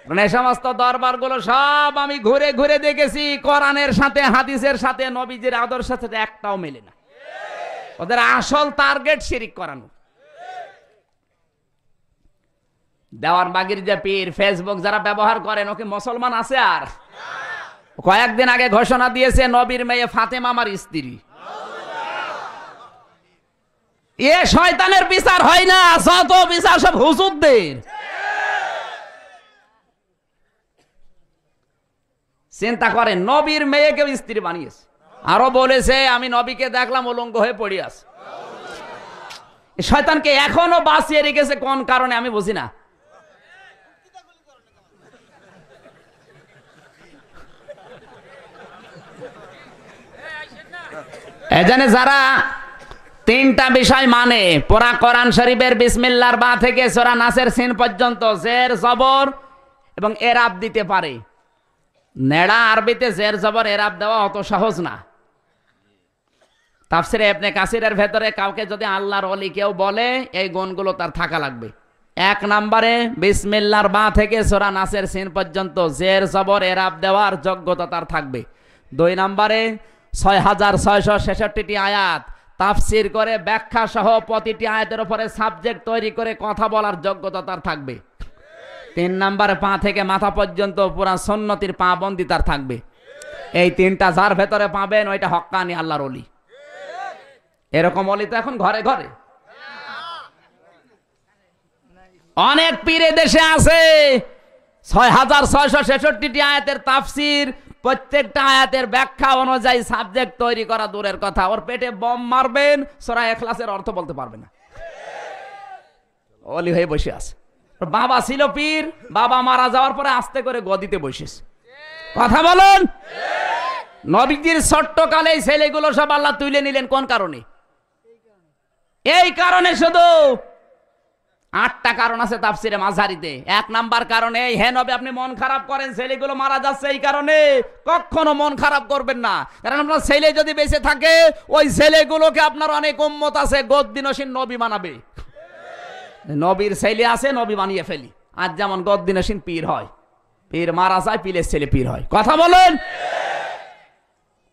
কারণ এই সমস্ত দরবারগুলো সব আমি ঘুরে ঘুরে দেখেছি, কোরআনের সাথে হাদিসের সাথে নবীজির আদর্শের সাথে একটাও মেলে না। ওদের আসল টার্গেট শিরিক করানো। দেওয়ানবাগির যে পীর, ফেসবুক যারা ব্যবহার করেন, ওকে মুসলমান আছে? আর কয়েকদিন আগে ঘোষণা দিয়েছে নবীর মেয়ে ফাতেমা আমার স্ত্রী। এ শয়তানের বিচার হয় না, যত বিচার সব হুজুরদের। চিন্তা করেন, নবীর মেয়েকে স্ত্রী বানিয়েছে। আরো বলেছে আমি নবীকে দেখলাম উলঙ্গ হয়ে পড়ে আছে। শয়তানকে এখনো বাঁচিয়ে রেখেছে কোন কারণে আমি বুঝি না। এজন্য যারা তিনটা বিষয় মানে পুরা কোরআন শরীফের বিসমিল্লাহর বা থেকে সূরা নাসের সিন পর্যন্ত জের জবর এবং এরাব দিতে পারে, নেড়া আরবিতে জের জবর এরাব দেওয়া অত সহজ না। তাফসিরে ইবনে কাসিরের ভেতরে কাউকে যদি আল্লাহর ওলি কেউ বলে এই গুণগুলো তার থাকা লাগবে। এক নম্বরে বিসমিল্লাহর বা থেকে সূরা নাসের সিন পর্যন্ত জের জবর এরাব দেওয়ার যোগ্যতা তার থাকবে। 2 নম্বরে 6666টি আয়াত তাফসির করে ব্যাখ্যা সহ প্রতিটি আয়াতের উপরে সাবজেক্ট তৈরি করে কথা বলার যোগ্যতা তার থাকবে। 3 নম্বরে পা থেকে মাথা পর্যন্ত পুরা সুন্নতির পাবন্দি তার থাকবে। এই তিনটা যার ভেতরে পাবেন ওইটা হক্কানি আল্লাহর ওলি। এরকম ওলি তো এখন ঘরে ঘরে অনেক পীরে দেশে আছে। 6666টি আয়াতের তাফসির, প্রত্যেকটা আয়াতের ব্যাখ্যা অনুযায়ী সাবজেক্ট তৈরি করা দূরের কথা, ওর পেটে বম মারবেন সূরা ইখলাসের অর্থ বলতে পারবে না, ওলি হয়ে বসে আছে। বাবা ছিল পীর, বাবা মারা যাওয়ার পরে আস্তে করে গদিতে বসেছে। কথা বলুন। নবীজির ছোট্টকালে এই ছেলেগুলো সব আল্লাহ তুলে নিলেন কোন কারণে? এই কারণে শুধু 8টা কারণ আছে তাফসিরে মাঝারিতে। 1 নাম্বার কারণে হে নবী আপনি মন খারাপ করেন ছেলেগুলো মারা যাচ্ছে, এই কারণে কখনো মন খারাপ করবেন না, কারণ আপনার ছেলে যদি বেঁচে থাকে ওই ছেলেগুলোকে আপনার অনেক উম্মত আছে গদ্দিনসীন নবী বানাবে। নবীর ছেলে আছে নবী বানিয়ে ফেলি। আজ যেমন গদ্দিনসীন পীর হয়, পীর মারা যায় পীরের ছেলে পীর হয়। কথা বলেন।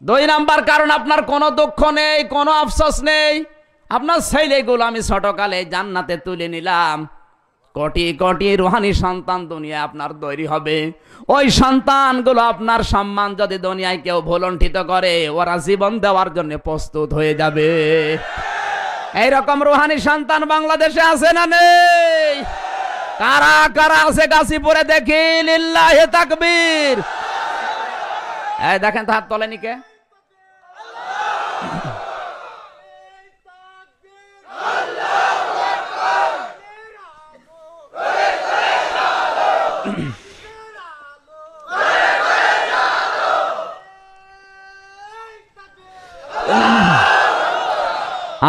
2 নাম্বার কারণ আপনার কোনো দুঃখ নেই, কোনো আফসোস নেই, আপনার ছেলেগুলো আমি ছোটকালে জান্নাতে তুলে নিলাম, কোটি কোটি রুহানি সন্তান দুনিয়া আপনার তৈরি হবে। ওই সন্তানগুলো আপনার সম্মান যদি দুনিয়ায় কেউ ভুলণ্ঠিত করে ওরা জীবন দেওয়ার জন্য প্রস্তুত হয়ে যাবে। এইরকম রুহানি সন্তান বাংলাদেশে আছে না নেই? কারা কারা আছে গাজীপুরে দেখি, লিল্লাহি তাকবীর। এই দেখেন তো হাত তোলেনি কে?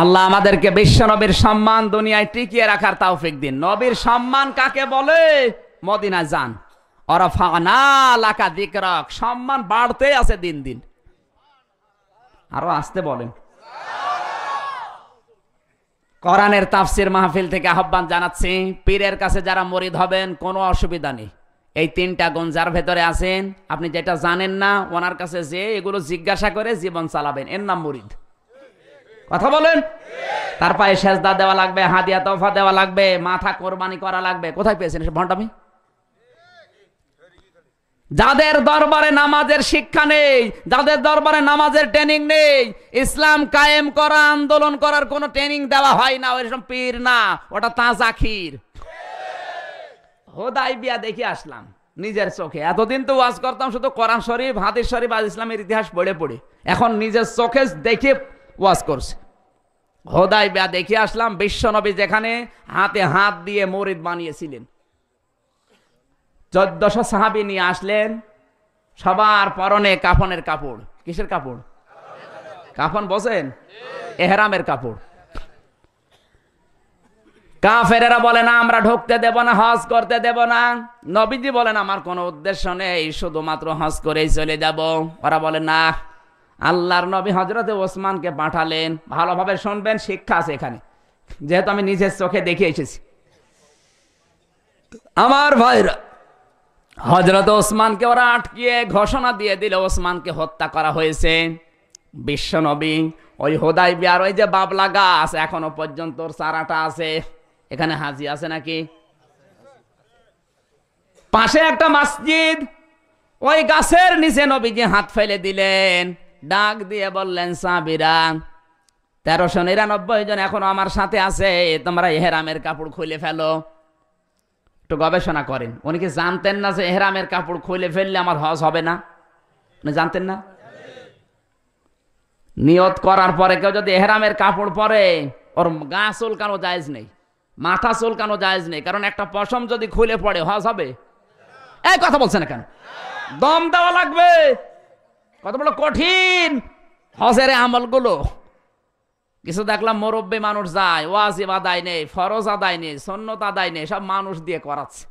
আল্লাহ আমাদেরকে বিশ্ব নবীর সম্মান দুনিয়ায় টিকিয়ে রাখার তৌফিক দিন। নবীর সম্মান কাকে বলে? মদিনায় যান, ওরাফানা লাকা যিকরাক, সম্মান বাড়তে আছে দিন দিন। আরো আসতে বলেন। কোরআনের তাফসির মাহফিল থেকে আহ্বান জানাচ্ছি, পীরের কাছে যারা মুরিদ হবেন কোনো অসুবিধা নেই। এই 3টা গুণ যার ভেতরে আছেন, আপনি যেটা জানেন না ওনার কাছে যে এগুলো জিজ্ঞাসা করে জীবন চালাবেন, এর নাম মুরিদ। কথা বলেন। তার পায়ে সেজদা দেওয়া লাগবে, হাদিয়া তোফা দেওয়া লাগবে, মাথা কোরবানি করা লাগবে। কোথায় পেয়েছেন এসব ভণ্ডামি? যাদের দরবারে নামাজের শিক্ষা নেই, যাদের দরবারে নামাজের ট্রেনিং নেই, ইসলাম কায়েম করা আন্দোলন করার কোনো ট্রেনিং দেওয়া হয় না, ওইরকম পীর না, ওটা তাজা ক্ষীর। হুদাইবিয়া দেখে আসলাম নিজের চোখে। এতদিন তো ওয়াজ করতাম শুধু কোরআন শরীফ, হাদিস শরীফ আর ইসলামের ইতিহাস পড়ে পড়ে, এখন নিজের চোখে দেখে ওয়াজ করছে। হুদাইবিয়া দেখে আসলাম বিশ্বনবী যেখানে হাতে হাত দিয়ে মুরিদ বানিয়েছিলেন। 1400 সাহাবী নিয়ে আসলেন, সবার পরনে কাফনের কাপড়। কিসের কাপড়? কাফন বোঝেন? এহরামের কাপড়। কাফেরেরা বলে না আমরা ঢুকতে দেব না, হজ করতে দেব না। নবীজি বলেন আমার কোনো উদ্দেশ্য নেই, শুধুমাত্র হজ করেই চলে যাব। ওরা বলে না, আল্লাহর নবী হযরতে ওসমানকে পাঠালেন। ভালোভাবে শুনবেন, শিক্ষা আছে এখানে, যেহেতু আমি নিজের চোখে দেখে এসেছি। আমার ভাইরা, হযরত ওসমানকে ওরা আটকিয়ে ঘোষণা দিয়ে দিল ওসমানকে হত্যা করা হয়েছে। বিশ্বনবী ওই হুদাইবিয়ার ওই যে বাবলা গাছ এখনো পর্যন্ত চারাটা আছে, এখানে হাজি আছে নাকি? পাশে একটা মসজিদ, ওই গাছের নিচে নবীজি হাত ফেলে দিলেন, ডাক দিয়ে বললেন সাহাবীরা 1399 জন এখনো আমার সাথে আছে, তোমরা ইহরামের কাপড় খুলে ফেলো। একটু গবেষণা করেন। উনি কি জানতেন না যে ইহরামের কাপড় খুলে ফেললে আমার হজ হবে না? উনি জানতেন না? নিয়ত করার পরে কেউ যদি ইহরামের কাপড় পরে ওর গা চুলকানো জায়েজ নেই, মাথা চুলকানো জায়েজ নেই, কারণ একটা পশম যদি খুলে পড়ে হজ হবে? এই কথা বলছেন না কেন? দম দেওয়া লাগবে, কত বড় কঠিন। হজের আমলগুলো কিছু দেখলাম মুরব্বী মানুষ যায়, ওয়াজিব আদায় নেই, ফরজ আদায় নেই, সুন্নত আদায় নেই, সব মানুষ দিয়ে করাচ্ছে।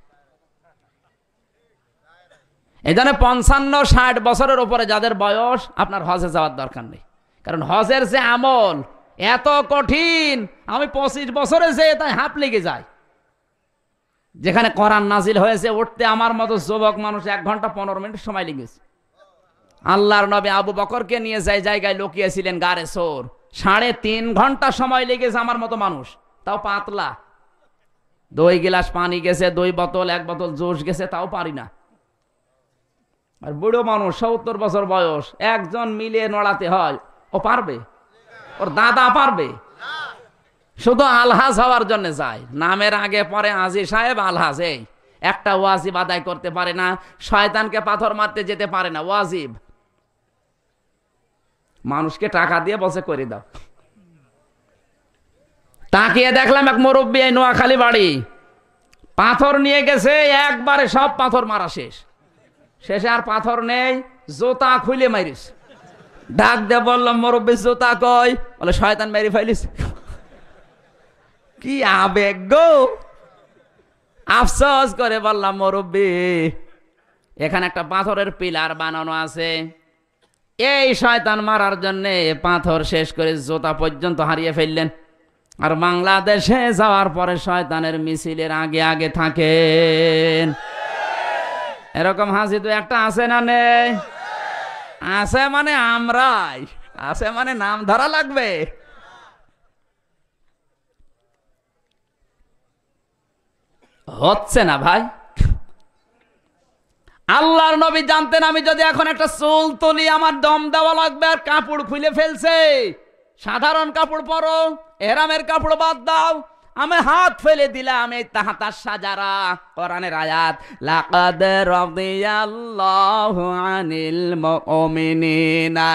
এই জন্য 55-60 বছরের উপরে যাদের বয়স, আপনার হজে যাওয়ার দরকার নেই। কারণ হজের যে আমল এত কঠিন, আমি 25 বছরে যে তাই হাঁপ লেগে যায়। যেখানে কোরআন নাজিল হয়েছে উঠতে আমার মতো যুবক মানুষ 1 ঘন্টা 15 মিনিট সময় লেগেছে। আল্লাহর নবী আবু বকরকে নিয়ে যায় জায়গায় লুকিয়েছিলেন গারে সোর, 3.5 ঘন্টা সময় লেগেছে আমার মতো মানুষ, তাও পাতলা। 2 গিলাস পানি গেছে, 2 বোতল, 1 বোতল জুস গেছে, তাও পারি না। আর বুড়ো মানুষ 70 বছর বয়স, একজন মিলিয়ে নড়াতে হয়, ও পারবে? ওর দাদা পারবে? শুধু আলহাজ হওয়ার জন্য যায়, নামের আগে পরে আজি সাহেব আলহাজ। এই একটা ওয়াজিব আদায় করতে পারে না, শয়তানকে পাথর মারতে যেতে পারে না, ওয়াজিব। মানুষকে টাকা দিয়ে বসে করে দাও। তাকিয়ে দেখলাম এক মুরব্বী, এই নোয়াখালী বাড়ি, পাথর নিয়ে গেছে, একবারে সব পাথর মারা শেষ। শেষে আর পাথর নেই, জুতা খুলে মারিস। ডাক দিয়ে বললাম, মুরব্বী জুতা কই? বলে শয়তান মেরে ফেলিস। কি আবেগ গো! আফসোস করে বললাম, মুরব্বী এখানে একটা পাথরের পিলার বানানো আছে, এই শয়তান মারার জন্যে পাথর শেষ করে জুতা পর্যন্ত হারিয়ে ফেললেন। আর বাংলাদেশে যাওয়ার পরে শয়তানের মিছিলের আগে আগে থাকেন। এরকম হাসি তো একটা আছে না? নেই? আছে মানে আমরাই, আছে মানে নাম ধরা লাগবে। হচ্ছে না ভাই। আল্লাহর নবী জানতেন আমি যদি এখন একটা চুল তুলি আমার দম দেওয়া লাগবে, আর কাপড় খুলে ফেলছে। সাধারণ কাপড় পরো, এহরামের কাপড় বাদ দাও। আমি হাত ফেলে দিলাম, এই তাহাতার সাজারা, কোরআনের আয়াত, লাকাদ রাদিয়াল্লাহু আনিল মুমিনিনা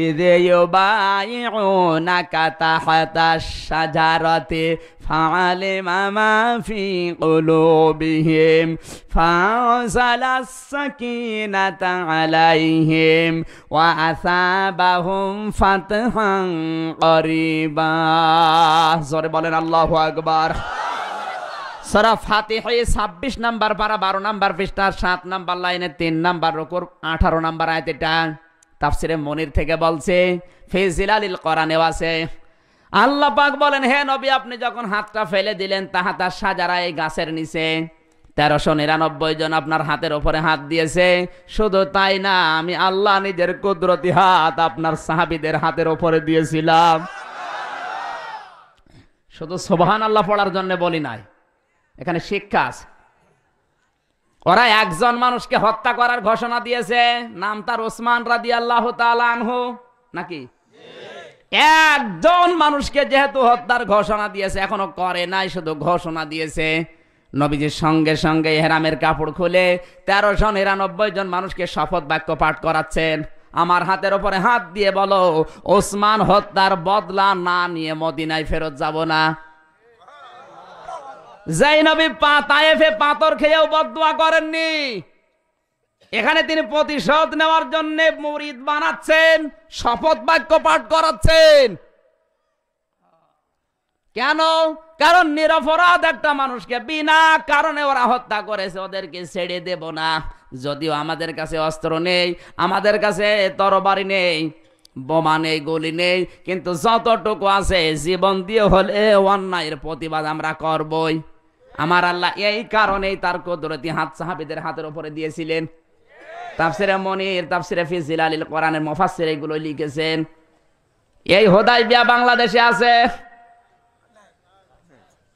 ইয ইউবাইউনাকা তাহাতাশ সাজারাতি ফাআলিমা মা ফি কুলুবিহিম ফাআনজালাস সাকিনাতা আলাইহিম ওয়া আসাবাহুম ফাতহান করিবা। জোরে বলেন আল্লাহু আকবার। সূরা ফাতিহা 26 নাম্বার পারা 12 নাম্বার পৃষ্ঠা 7 নাম্বার লাইনে 3 নাম্বার রুকুর 18 নাম্বার আয়াত। এটা তাফসিরে মনির থেকে বলছে, ফি জিলালিল কোরআনেও আছে। আল্লাহ পাক বলেন, হে নবী আপনি যখন হাতটা ফেলে দিলেন তাহাতার সাজারা, এই গাছের নিচে 1399 জন আপনার হাতের উপরে হাত দিয়েছে। শুধু তাই না, আমি আল্লাহ নিজের কুদরতি হাত আপনার সাহাবীদের হাতের উপরে দিয়েছিলাম। শুধু সুবহানাল্লাহ পড়ার জন্য বলি নাই, এখানে শিক্ষা আছে। ওরা একজন মানুষকে হত্যা করার ঘোষণা দিয়েছে, নাম তার ওসমান রাদিয়াল্লাহু তাআলা আনহু, নাকি? একজন মানুষকে যেহেতু হত্যার ঘোষণা দিয়েছে, এখনো করে নাই, শুধু ঘোষণা দিয়েছে। নবীজির সঙ্গে সঙ্গে ইহরামের কাপড় খুলে 1399 জন মানুষকে শপথ বাক্য পাঠ করাচ্ছেন। আমার হাতের উপরে হাত দিয়ে বলো, ওসমান হত্যার বদলা না নিয়ে মদিনায় ফেরত যাব না। যেই নবী তায়েফে পাথর খেয়েও বদদুয়া করেননি, এখানে তিনি প্রতিশোধ নেওয়ার জন্য মুরিদ বানাচ্ছেন, শপথ বাক্য পাঠ করাচ্ছেন। কেন? কারণ নিরপরাধ একটা মানুষকে বিনা কারণে ওরা হত্যা করেছে, ওদেরকে ছেড়ে দেব না। যদিও আমাদের কাছে অস্ত্র নেই, আমাদের কাছে তরবারি নেই, বোমা নেই, গুলি নেই, কিন্তু যতটুকু আছে জীবন দিয়ে হলে অন্যায়ের প্রতিবাদ আমরা করবই। আমার আল্লাহ এই কারণেই তার কুদরতি হাত সাহাবীদের হাতের উপরে দিয়েছিলেন। তাফসিরে মনির, তাফসিরে ফি জিলালিল কোরআনের মুফাসসির এগুলো লিখেছেন। এই হুদায়বিয়া বাংলাদেশে আছে।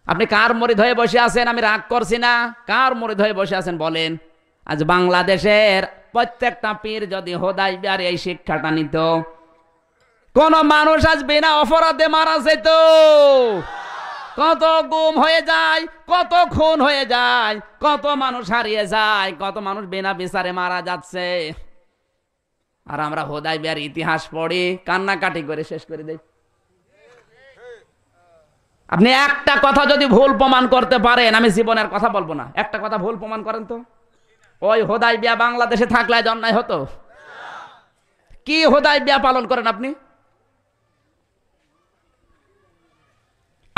আপনি কার মুরিদ হয়ে বসে আছেন? আমি রাগ করছি না, কার মুরিদ হয়ে বসে আছেন বলেন? আজ বাংলাদেশের প্রত্যেকটা পীর যদি হুদায়বিয়ার এই শিক্ষাটা নিত, কোন মানুষ আজ বিনা অপরাধে মারা যেত। কত গুম হয়ে যায়, কত খুন হয়ে যায়, কত মানুষ হারিয়ে যায়, কত মানুষ বিনা বিচারে মারা যাচ্ছে। আর আমরা হুদায়বিয়ার ইতিহাস পড়ি, কান্নাকাটি করে শেষ করে দেই। আপনি একটা কথা যদি ভুল প্রমাণ করতে পারেন, আমি জীবনের কথা বলবো না, একটা কথা ভুল প্রমাণ করেন তো, ওই হুদায়বিয়া বাংলাদেশে থাকলে আজ অন্যায় হতো? কি হুদায়বিয়া পালন করেন আপনি?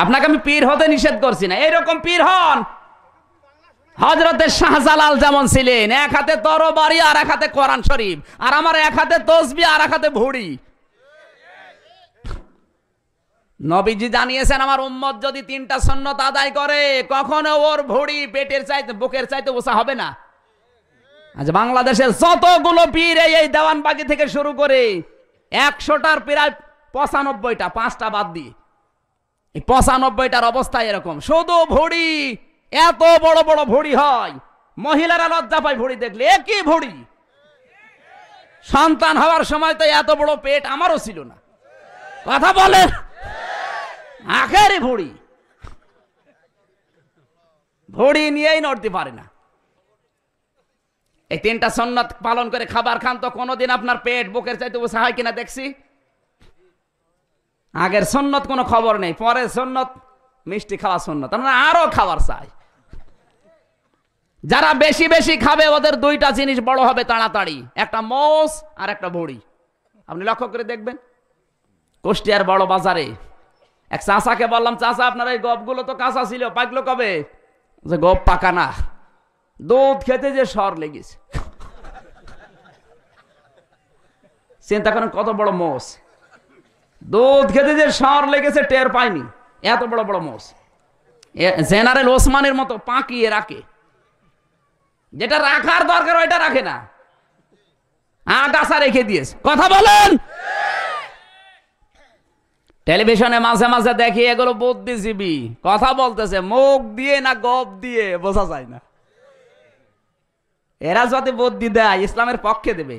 আপনাকে আমি পীর হতে নিষেধ করছি না, এইরকম পীর হন। হযরতে শাহজালাল যেমন ছিলেন, এক হাতে তরবারি আর এক হাতে কোরআন শরীফ, আর আমার এক হাতে তসবিহ আর এক হাতে ভুড়ি। নবীজি জানিয়েছেন আমার উম্মত যদি 3টা সুন্নত আদায় করে কখনো ওর ভুড়ি পেটের চাইতে বুকের চাইতে ওসা হবে না। আজ বাংলাদেশের যতগুলো পীর এই দেওয়ানবাগি থেকে শুরু করে 100টার প্রায় 95টা, 5টা বাদ দিয়ে এই 95টার অবস্থা এরকম, শুধু ভুড়ি। এত বড় বড় ভুড়ি হয়, মহিলারা লজ্জা পায় ভুড়ি দেখলে। একই ভুড়ি, সন্তান হওয়ার সময় তো এত বড় পেট আমারও ছিল না। কথা বলেন, আখেরি ভুড়ি, ভুড়ি নিয়েই নড়তে পারে না। এই 3টা সুন্নাত পালন করে খাবার খান তো কোনোদিন আপনার পেট বুকের চাইতে ওসা হয় কিনা দেখছি। আগের সুন্নত কোনো খবর নেই, পরের সুন্নত মিষ্টি খাওয়া সুন্নত, আমরা আরো খাবার চাই। যারা বেশি বেশি খাবে ওদের 2টা জিনিস বড় হবে তাড়াতাড়ি, একটা মোষ আর একটা ভুড়ি। আপনি লক্ষ্য করে দেখবেন, কুষ্টিয়ার বড় বাজারে এক চাচাকে বললাম, চাচা আপনার এই গপগুলো তো কাঁচা ছিল, পাকলো কবে? যে গপ পাকা না, দুধ খেতে যে সর লেগেছে। চিন্তা করেন কত বড় মোষ, দুধ খেতে যে সর লেগেছে টের পায়নি। এত বড় বড় মোষ জেনারেল ওসমানের মতো পাকিয়ে রাখে, যেটা রাখার দরকার ওইটা রাখে না, আগাছা রেখে দিয়েছে। কথা বলেন। টেলিভিশনে মাঝে মাঝে দেখি এগুলো বুদ্ধিজীবী কথা বলতেছে, মুখ দিয়ে না গপ দিয়ে বোঝা যায় না। এরা যদি বুদ্ধি দেয় ইসলামের পক্ষে দেবে?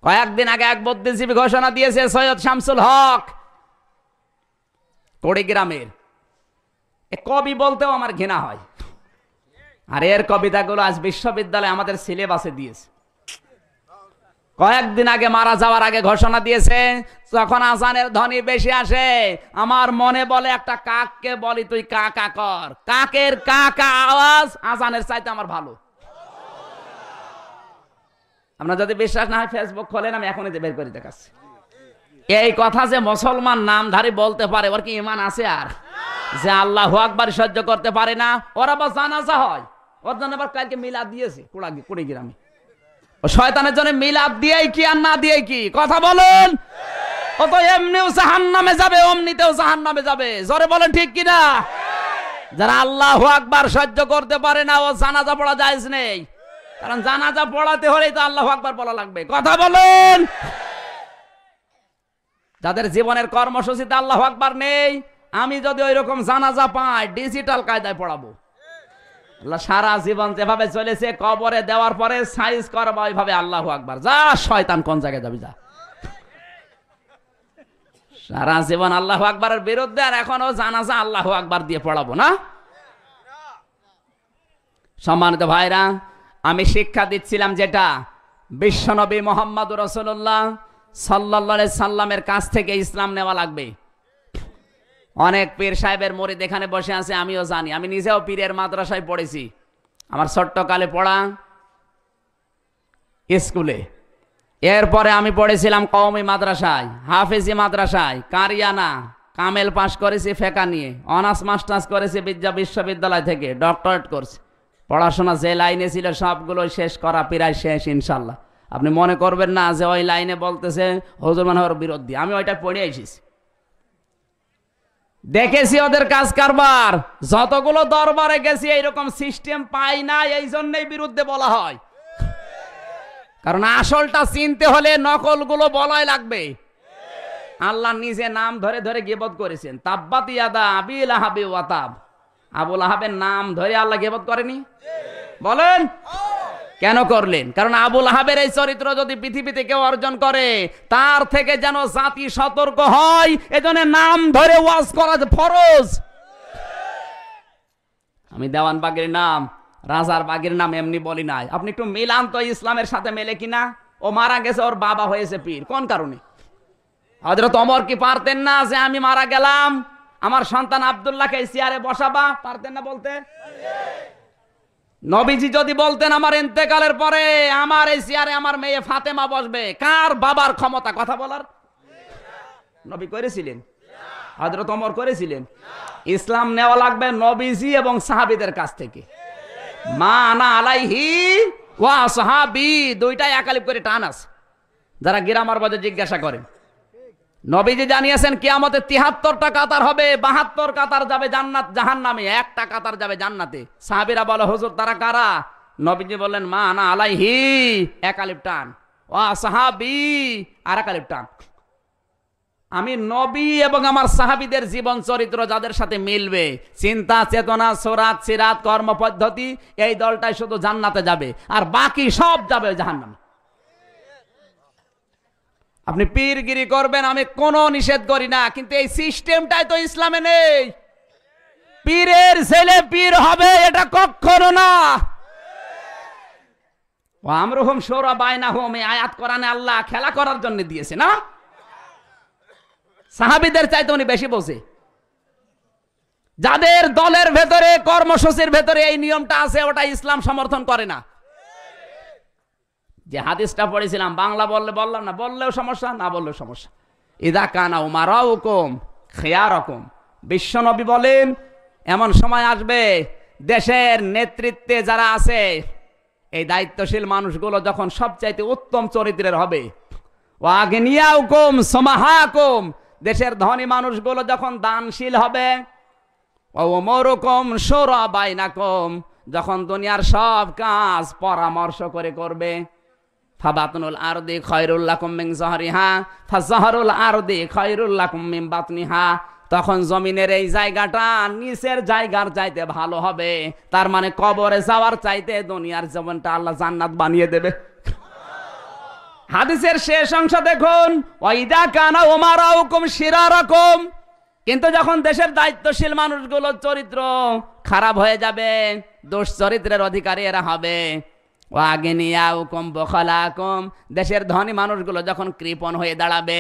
কয়েকদিন আগে এক বুদ্ধিজীবী ঘোষণা দিয়েছে, সৈয়দ শামসুল হক কুড়িগ্রামের। কবি বলতেও আমার ঘৃণা হয়, আর এর কবিতাগুলো আজ বিশ্ববিদ্যালয়ে আমাদের সিলেবাসে দিয়েছে। কয়েকদিন আগে মারা যাওয়ার আগে ঘোষণা দিয়েছে, যখন আজানের ধ্বনি বেশি আসে আমার মনে বলে একটা কাককে বলি তুই কা কা কর। কাকের কা কা আওয়াজ আজানের চাইতে আমার ভালো। আপনার যদি বিশ্বাস না হয় ফেসবুক খোলেন, আমি এখনই বের করে দেখাচ্ছি। এই কথা যে মুসলমান নামধারী বলতে পারে, ওর কি ঈমান আছে? আর যে আল্লাহু আকবার সহ্য করতে পারে না, ওরা আবার জানাজা হয়, ওর জন্য আবার কালকে মিলাদ দিয়েছে কুড়িগ্রামে। ও শয়তানের জন্য মিলাদ দিয়েই কি আর না দিয়েই কি? কথা বলেন। ও তো এমনিও জাহান্নামে যাবে, অমনিতেও জাহান্নামে যাবে। জোরে বলেন ঠিক কিনা? যারা আল্লাহু আকবার সহ্য করতে পারে না ও জানাজা পড়া জায়েজ নেই, কারণ জানাজা পড়াতে হলেই তো আল্লাহু আকবার বলা লাগবে। কথা বলেন। যাদের জীবনের কর্মসূচিতে আল্লাহু আকবার নেই, আমি যদি ওই রকম জানাজা পাই ডিজিটাল কায়দায় পড়াবো। আল্লাহ সারা জীবন যেভাবে চলেছে কবরে দেওয়ার পরে সাইজ করবা ওইভাবে আল্লাহু আকবার। যা শয়তান কোন জায়গায় যাবি যা। সারা জীবন আল্লাহু আকবারের বিরুদ্ধে, আর এখনো জানাজা আল্লাহু আকবার দিয়ে পড়াবো না? সম্মানিত ভাইরা, আমি শিক্ষা দিচ্ছিলাম যেটা বিশ্বনবী মুহাম্মদুর রাসূলুল্লাহ সাল্লাল্লাহু আলাইহি সাল্লামের কাছ থেকে ইসলাম নেওয়া লাগবে। অনেক পীর সাহেবের মুরিদ এখানে বসে আছে, আমিও জানি। আমি নিজেও পীরের মাদ্রাসায় পড়েছি, আমার ছোট্টকালে পড়া স্কুলে। এরপরে আমি পড়েছিলাম কওমি মাদ্রাসায়, হাফেজি মাদ্রাসায়, কারিয়ানা, কামেল পাস করেছি ফেকা নিয়ে, অনার্স মাস্টার্স করেছি বিশ্ববিদ্যালয় থেকে, ডক্টরেট করছি। পড়াশোনা যে লাইনে ছিল সবগুলো শেষ করা, প্রায় শেষ ইনশাল্লাহ। আপনি মনে করবেন না যে ওই লাইনে বলতেছে হুজুর মানে ওর বিরোধী, আমি ওইটা পড়ে এসেছি, দেখেছি ওদের কাজ কারবার। যতগুলো দরবারে গেছি এইরকম সিস্টেম পাই না, এই জন্যই বিরুদ্ধে বলা হয়। কারণ আসলটা চিনতে হলে নকলগুলো বলাই লাগবে। আল্লাহ নিজে নাম ধরে ধরে গীবত করেছেন, তাব্বাত ইয়াদা আবি লাহাবি ওয়া তাব। আবু লাহাবের নাম ধরে আল্লাহ গীবত করেনি? বলেন কেন করলেন? কারণ আবু লাহাবের এই চরিত্র যদি পৃথিবীতে কেউ অর্জন করে তার থেকে যেন জাতি সতর্ক হয়, এজন্য নাম ধরে ওয়াজ করা ফরজ। আমি দেওয়ান বাগের নাম, রাজার বাগের নাম এমনি বলি নাই। আপনি একটু মিলান তো ইসলামের সাথে মেলে কিনা। ও মারা গেছে, ওর বাবা হয়েছে পীর, কোন কারণে? হযরত ওমর কি পারতেন না যে আমি মারা গেলাম আমার সন্তান আব্দুল্লাহকে এই চেয়ারে বসাবা? পারতেন না বলতে? নবীজি যদি বলতেন আমার ইন্তেকালের পরে আমার এই চেয়ারে আমার মেয়ে ফাতেমা বসবে, কার বাবার ক্ষমতা কথা বলার? নবী করেছিলেন? হযরত ওমর করেছিলেন? ইসলাম নেওয়া লাগবে নবীজি এবং সাহাবীদের কাছ থেকে। মা আনা আলাইহি ওয়া সাহাবী, দুইটাই একালিপ করে টান আছে। যারা গ্রামার বাদে জিজ্ঞাসা করেন, নবীজি জানিয়েছেন কিয়ামতে 73টা কাতার হবে, 72 কাতার যাবে জান্নাত জাহান্নামে, একটা কাতার যাবে জান্নাতে। সাহাবীরা বলে, হুজুর তারা কারা? নবীজি বললেন, মা আনা আলাইহি একালিপ টান, ওয়া সাহাবী আর একালিপ টান। আমি নবী এবং আমার সাহাবীদের জীবন চরিত্র যাদের সাথে মিলবে, চিন্তা চেতনা সুরাত সিরাত কর্ম পদ্ধতি, এই দলটাই শুধু জান্নাতে যাবে, আর বাকি সব যাবে জাহান্নামে। আপনি পীরগিরি করবেন, আমি কোনো নিষেধ করি না, কিন্তু এই সিস্টেমটাই তো ইসলামে নেই। পীরের ছেলে পীর হবে এটা কখনো না। আমরুহুম শুরা বাইনাহুম, এই আয়াত কোরআনে আল্লাহ খেলা করার জন্য দিয়েছে না? সাহাবীদের চাইতে উনি বেশি বোঝে। যাদের দলের ভেতরে কর্মসূচির ভেতরে এই নিয়মটা আছে, ওটা ইসলাম সমর্থন করে না। যে হাদিসটা পড়েছিলাম, বাংলা বললে বললাম না, বললেও সমস্যা, না বললেও সমস্যা। ইদা কানা উমারাউকুম খিয়ারাকুম, বিশ্বনবী বলেন এমন সময় আসবে দেশের নেতৃত্বে যারা আছে, এই দায়িত্বশীল মানুষগুলো যখন সবচাইতে উত্তম চরিত্রের হবে, ওয়াগনিয়াউকুম সুমাহাকুম, দেশের ধনী মানুষগুলো যখন দানশীল হবে, ওমরুকুম শুরা বাইনাকুম, যখন দুনিয়ার সব কাজ পরামর্শ করে করবে, ফাবাতনুল আরদি খায়রুল লাকুম মিন যাহরিহা ফাযাহরুল আরদি খায়রুল লাকুম মিন বাতনিহা, তখন জমিনের এই জায়গাটা নিচের জায়গার চাইতে ভালো হবে। তার মানে কবরে যাওয়ার চাইতে দুনিয়ার জীবনটা আল্লাহ জান্নাত বানিয়ে দেবে। হাদিসের শেষ অংশ দেখুন, ওয়াইদা কানা উমারাউকুম শিরারাকুম, কিন্তু যখন দেশের দায়িত্বশীল মানুষগুলো চরিত্র খারাপ হয়ে যাবে, দুশ্চরিত্রের অধিকারী এরা হবে, ওয়াগনিয়াউকুম বুখালাকুম, দেশের ধনী মানুষগুলো যখন কৃপণ হয়ে দাঁড়াবে,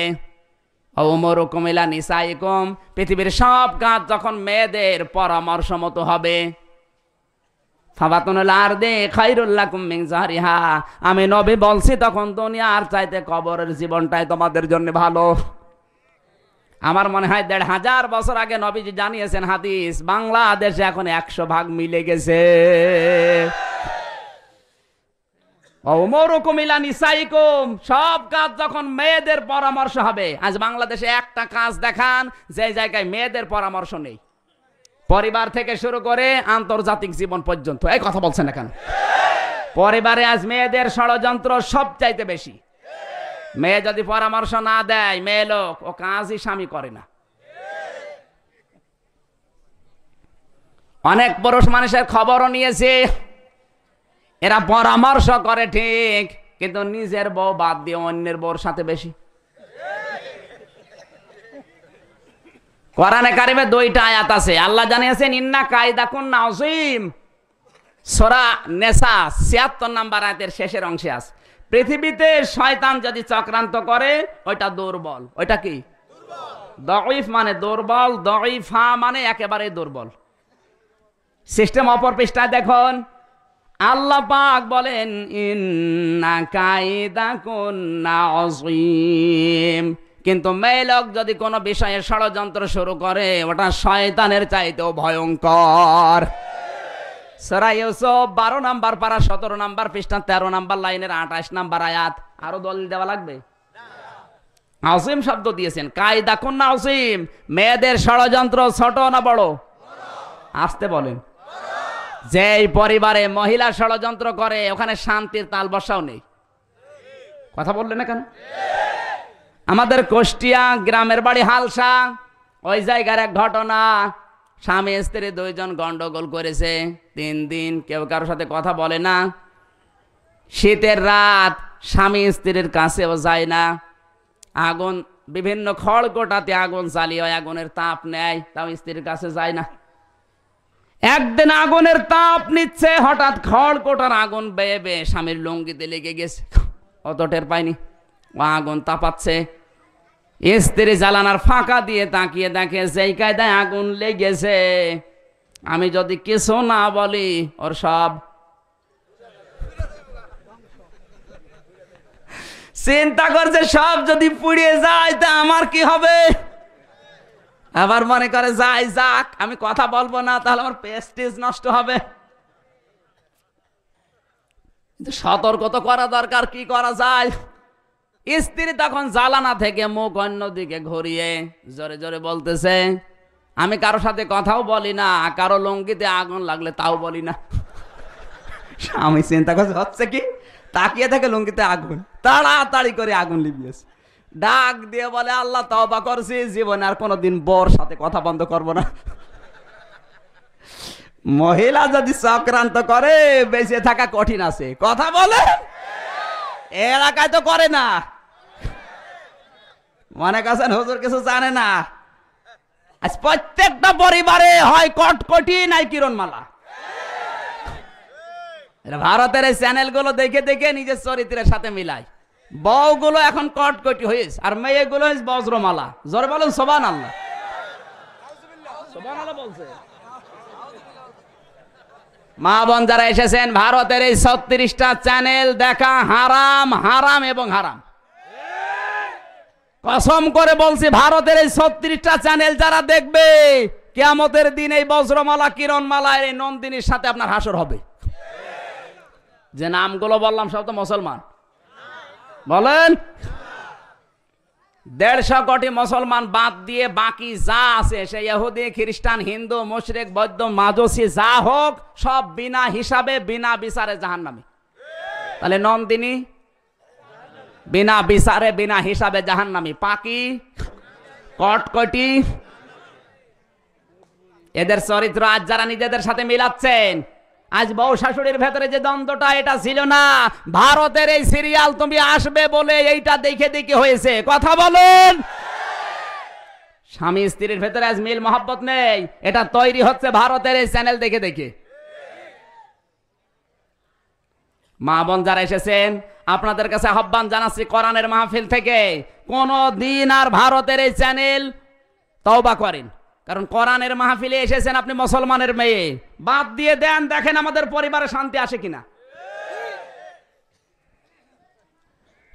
ওমরুকুম ইলা নিসাইকুম, পৃথিবীর সব কাজ যখন মেয়েদের পরামর্শ মতো হবে, ফাবাতুনুল আরদি খায়রুল লাকুম মিন যাহরিহা, আমি নবী বলছি তখন দুনিয়ার চাইতে কবরের জীবনটাই তোমাদের জন্য ভালো। আমার মনে হয় 1500 বছর আগে নবীজি জানিয়েছেন হাদিস, বাংলাদেশে এখন 100 ভাগ মিলে গেছে। ওমরুকুম ইলা নিসাইকুম, সব কাজ যখন মেয়েদের পরামর্শ হবে। আজ বাংলাদেশে একটা কাজ দেখান যে জায়গায় মেয়েদের পরামর্শ নেই, পরিবার থেকে শুরু করে আন্তর্জাতিক জীবন পর্যন্ত। এই কথা বলছেন না কেন? পরিবারে আজ মেয়েদের ষড়যন্ত্র সবচাইতে বেশি। মেয়ে যদি পরামর্শ না দেয়, মেয়ে লোক, ও কাজই স্বামী করে না। অনেক পুরুষ মানুষের খবরও নিয়েছে, এরা পরামর্শ করে ঠিক, কিন্তু নিজের বউ বাদ দিয়ে অন্যের বউর সাথে বেশি। কোরআনে কারিমে 2টা আয়াত আছে, আল্লাহ জানিয়েছেন ইন্না কায়দাকুন্না আযীম, সূরা নেসা 76 নম্বর আয়াতের শেষের অংশে আছে, পৃথিবীতে শয়তান যদি চক্রান্ত করে ওইটা দুর্বল। ওইটা কি? দঈফ মানে দুর্বল, দঈফা মানে একেবারে দুর্বল। সিস্টেম অপর পৃষ্ঠায় দেখুন, আল্লাহ পাক বলেন ইন্না কায়দাকুন্না আযীম, কিন্তু মেয়ে লোক যদি কোনো বিষয়ে ষড়যন্ত্র শুরু করে, ওটা শয়তানের চাইতেও ভয়ঙ্কর। সূরা ইউসুফ 12 নম্বর পারা 17 নম্বর পৃষ্ঠা 13 নম্বর লাইনের 28 নম্বর আয়াত। আরো দলিল দেওয়া লাগবে? আযীম শব্দ দিয়েছেন, কায়দাকুন্না আযীম, মেয়েদের ষড়যন্ত্র ছোট না বড়? আসতে বলেন। যেই পরিবারে মহিলা ষড়যন্ত্র করে ওখানে শান্তির তাল বসাও নেই। কথা বললেন না কেন? আমাদের কুষ্টিয়া গ্রামের বাড়ি হালসা, ওই জায়গার এক ঘটনা, স্বামী স্ত্রী 2 জন গন্ডগোল করেছে, 3 দিন কেউ কারোর সাথে কথা বলে না। শীতের রাত, স্বামী স্ত্রীর কাছেও যায় না, আগুন বিভিন্ন খড়কোটাতে আগুন জ্বালিয়ে আগুনের তাপ নেয়, তাও স্ত্রীর কাছে যায় না। একদিন আগুনের তাপ নিচ্ছে, হঠাৎ খড়কোটার আগুন বেয়ে বেয়ে স্বামীর লুঙ্গিতে লেগে গেছে, অত টের পায়নি। ও আগুন তাপাচ্ছে, স্ত্রী জ্বালানার ফাঁকা দিয়ে তাকিয়ে দেখে যেই কায়দায় আগুন লেগেছে, আমি যদি কিছু না বলি ওর সব। চিন্তা করছে সব যদি পুড়িয়ে যায় তা আমার কি হবে? আবার মনে করে যাই যাক, আমি কথা বলবো না, তাহলে আমার প্রেস্টিজ নষ্ট হবে। সতর্ক তো করা দরকার, কি করা যায়? স্ত্রী তখন জ্বালানা থেকে মুখ অন্যদিকে ঘুরিয়ে জোরে জোরে বলতেছে, আমি কারোর সাথে কথাও বলি না, কারো লঙ্গিতে আগুন লাগলে তাও বলি না। আমি চিন্তা করছি হচ্ছে কি, তাকিয়ে থাকে লঙ্গিতে আগুন, তাড়াতাড়ি করে আগুন লিবিয়েছে, ডাক দিয়ে বলে, আল্লাহ তওবা করছি, জীবনে আর কোনোদিন বর সাথে কথা বন্ধ করব না। মহিলা যদি চক্রান্ত করে বেঁচে থাকা কঠিন আছে। কথা বলে এলাকায় তো করে না, মনে করছেন হুজুর কিছু জানে না। আজ প্রত্যেকটা পরিবারে হয় কটকটি নাই কিরণমালা। ভারতের এই চ্যানেলগুলো দেখে দেখে নিজের চরিত্রের সাথে মিলায়। বউগুলো এখন কটকটি হয়েছে আর মেয়েগুলো হয়েছে বজ্রমালা। জোরে বলুন সুবহানাল্লাহ। সুবহানাল্লাহ বলছে। মা বোন যারা এসেছেন, ভারতের এই 36টা চ্যানেল দেখা হারাম, হারাম এবং হারাম। কসম করে বলছি, ভারতের এই 36টা চ্যানেল যারা দেখবে, কিয়ামতের দিন এই বজ্রমালা, কিরণমালা, এই নন্দিনীর সাথে আপনার হাসর হবে। যে নামগুলো বললাম সব তো মুসলমান, বলেন 150 কোটি মুসলমান বাদ দিয়ে বাকি যা আছে, সে ইহুদি, খ্রিস্টান, হিন্দু, মুশরিক, বৌদ্ধ, মাজুসি যা হোক, সব বিনা হিসাবে বিনা বিচারে জাহান্নামী। তাহলে নন্দিনী বিনা বিচারে বিনা হিসাবে জাহান্নামী, পাকি, কটকটি, এদের চরিত্র আজ যারা নিজেদের সাথে মিলাচ্ছেন, আজ বউ শাশুড়ির ভেতরে যে দ্বন্দ্বটা, এটা ছিল না। ভারতের এই সিরিয়াল তুমি আসবে বলে এইটা দেখে দেখে হয়েছে। কথা বলুন। স্বামী স্ত্রীর ভেতরে আজ মিল মহব্বত নেই, এটা তৈরি হচ্ছে ভারতের এই চ্যানেল দেখে দেখে। মা বোন যারা এসেছেন, আপনাদের কাছে আহ্বান জানাচ্ছি, কোরআনের মাহফিল থেকে কোনো দিন আর ভারতের এই চ্যানেল তওবা করেন। কারণ কোরআনের মাহফিলে এসেছেন আপনি মুসলমানের মেয়ে, বাদ দিয়ে দেন, দেখেন আমাদের পরিবারে শান্তি আসে কিনা।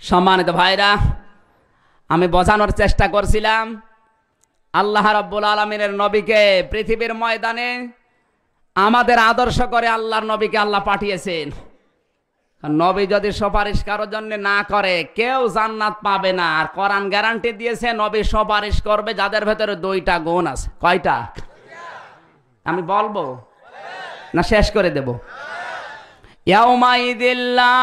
সম্মানিত ভাইরা, আমি বোঝানোর চেষ্টা করছিলাম, আল্লাহ রাব্বুল আলামিনের নবীকে পৃথিবীর ময়দানে আমাদের আদর্শ করে আল্লাহর নবীকে আল্লাহ পাঠিয়েছেন। নবী যদি সুপারিশ কারোর জন্য না করে, কেউ জান্নাত পাবে না। আর কোরআন গ্যারান্টি দিয়েছে, নবী সুপারিশ করবে যাদের ভেতরে 2টা গুণ আছে। কয়টা? আমি বলবো না শেষ করে দেব? ইয়াউমাইযিল লা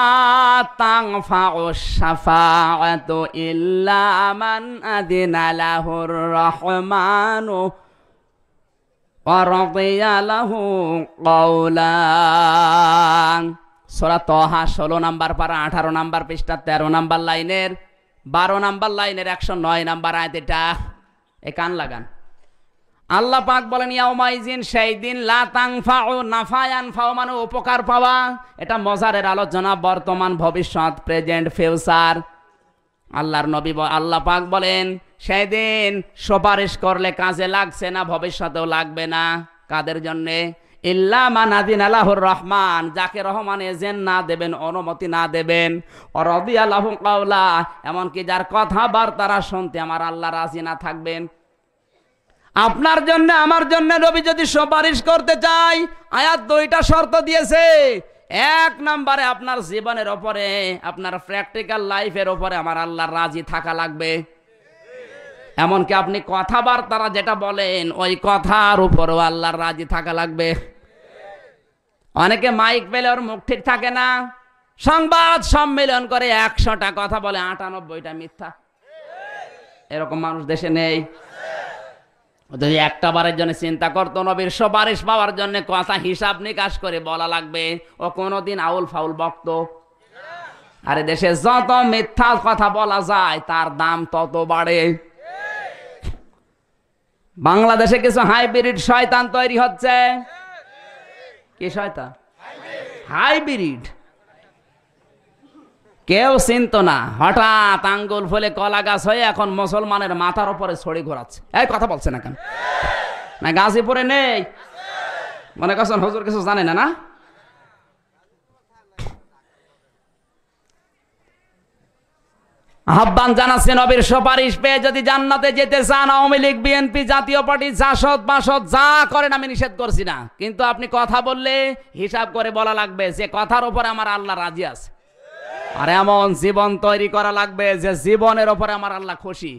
তানফাউ শাফাআতু ইল্লা মান আযিনা লাহুর রাহমানু ওয়া রাদিয়া লাহু কওলা। সূরা তাহা 16 নম্বর পারা 18 নম্বর পৃষ্ঠা 13 নম্বর লাইনের 12 নম্বর লাইনের 109 নম্বর আয়াত। এটা এ কান লাগান। আল্লাহ পাক বলেন, ইয়াউমাইজিন, সেই দিন, লা তানফাউ, নাফায়ান ফাও মানে উপকার পাওয়া। এটা মজারের আলোচনা, বর্তমান, ভবিষ্যৎ, প্রেজেন্ট, ফিউচার। আল্লাহর নবী আল্লাহ পাক বলেন, সেই দিন সুপারিশ করলে কাজে লাগছে না, ভবিষ্যতেও লাগবে না। কাদের জন্যে? ইল্লা মান আযিনা লাহুর রহমান, যাকে রহমান এজেন্ট না দেবেন, অনুমতি না দেবেন, রাদিয়া লাহু কাওলা, এমনকি যার কথাবার্তা শুনতে আমার আল্লাহ রাজি না থাকবেন। আপনার জন্য আমার জন্য নবী যদি সুপারিশ করতে চাই, আয়াত 2টা শর্ত দিয়েছে। 1 নম্বরে আপনার জীবনের উপরে, আপনার প্র্যাকটিক্যাল লাইফের উপরে আমার আল্লাহর রাজি থাকা লাগবে। এমনকি আপনি কথাবার্তা যেটা বলেন, ওই কথার উপরও আল্লাহর রাজি থাকা লাগবে। অনেকে মাইক পেলে ওর মুখ ঠিক থাকে না, সংবাদ সম্মেলন করে 100টা কথা বলে, 98টা মিথ্যা। এরকম মানুষ দেশে নেই? যদি একটা বারের জন্য চিন্তা করতো, নবীর সুপারিশ পাওয়ার জন্য কথা হিসাব নিকাশ করে বলা লাগবে, ও কোনোদিন আউল ফাউল বক্ত। আরে দেশে যত মিথ্যা কথা বলা যায়, তার দাম তত বাড়ে। বাংলাদেশে কিছু হাইব্রিড শয়তান তৈরি হচ্ছে। কি শয়তান? হাইব্রিড। কেউ চিনত না, হঠাৎ আঙ্গুল ফুলে কলা গাছ হয়ে এখন মুসলমানের মাথার উপরে ছড়ি ঘোরাচ্ছে। এই কথা বলছে না কেন? না গাজীপুরে নেই? মনে করছেন হুজুর কিছু জানে না? না, আহ্বান জানাচ্ছে নবীর সুপারিশ পেয়ে যদি জান্নাতে যেতে চান, আওয়ামী লীগ, বিএনপি, জাতীয় পার্টি, জাসদ বাসদ যা করেন আমি নিষেধ করছি না, কিন্তু আপনি কথা বললে হিসাব করে বলা লাগবে যে কথার উপরে আমার আল্লাহ রাজি আছে, আর এমন জীবন তৈরি করা লাগবে যে জীবনের উপরে আমার আল্লাহ খুশি।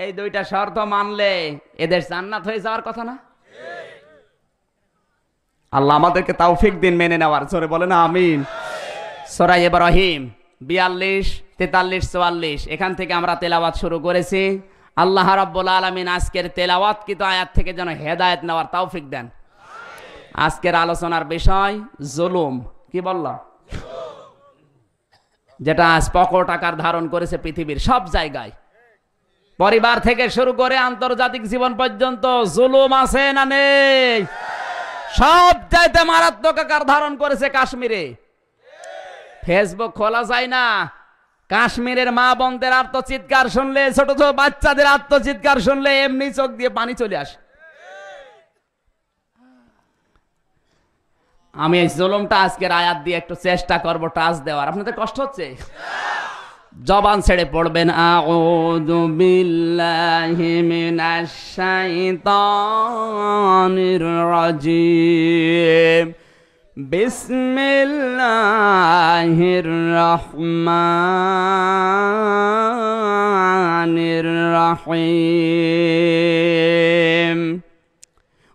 এই দুইটা শর্ত মানলে এদের জান্নাত হয়ে যাওয়ার কথা না? আল্লাহ আমাদেরকে তৌফিক দিন মেনে নেওয়ার। জোরে বলেন আমিন। সূরা ইব্রাহিম 42, 43, 44 এখান থেকে আমরা তেলাওয়াত শুরু করেছি। আল্লাহ রাব্বুল আলামিন আজকের তেলাওয়াতকৃত আয়াত থেকে যেন হেদায়েত নেওয়ার তৌফিক দেন। আজকের আলোচনার বিষয় জুলুম। কি বললাম? যেটা আজ প্রকট আকার ধারণ করেছে পৃথিবীর সব জায়গায়, পরিবার থেকে শুরু করে আন্তর্জাতিক জীবন পর্যন্ত জুলুম আছে না নেই? সব চাইতে মারাত্মক আকার ধারণ করেছে কাশ্মীরে। ফেসবুক খোলা যায় না, কাশ্মীরের মা বোনদের আত্মচিৎকার শুনলে, ছোট ছোট বাচ্চাদের আত্মচিৎকার শুনলে এমনি চোখ দিয়ে পানি চলে আসে। আমি এই জুলুমটা আজকের আয়াত দিয়ে একটু চেষ্টা করব টাচ দেওয়ার। আপনাদের কষ্ট হচ্ছে? জবান ছেড়ে পড়বেন। আউযু বিল্লাহি মিনাশ শাইতানির রাজিম। বিসমিল্লাহির রহমানির রহিম।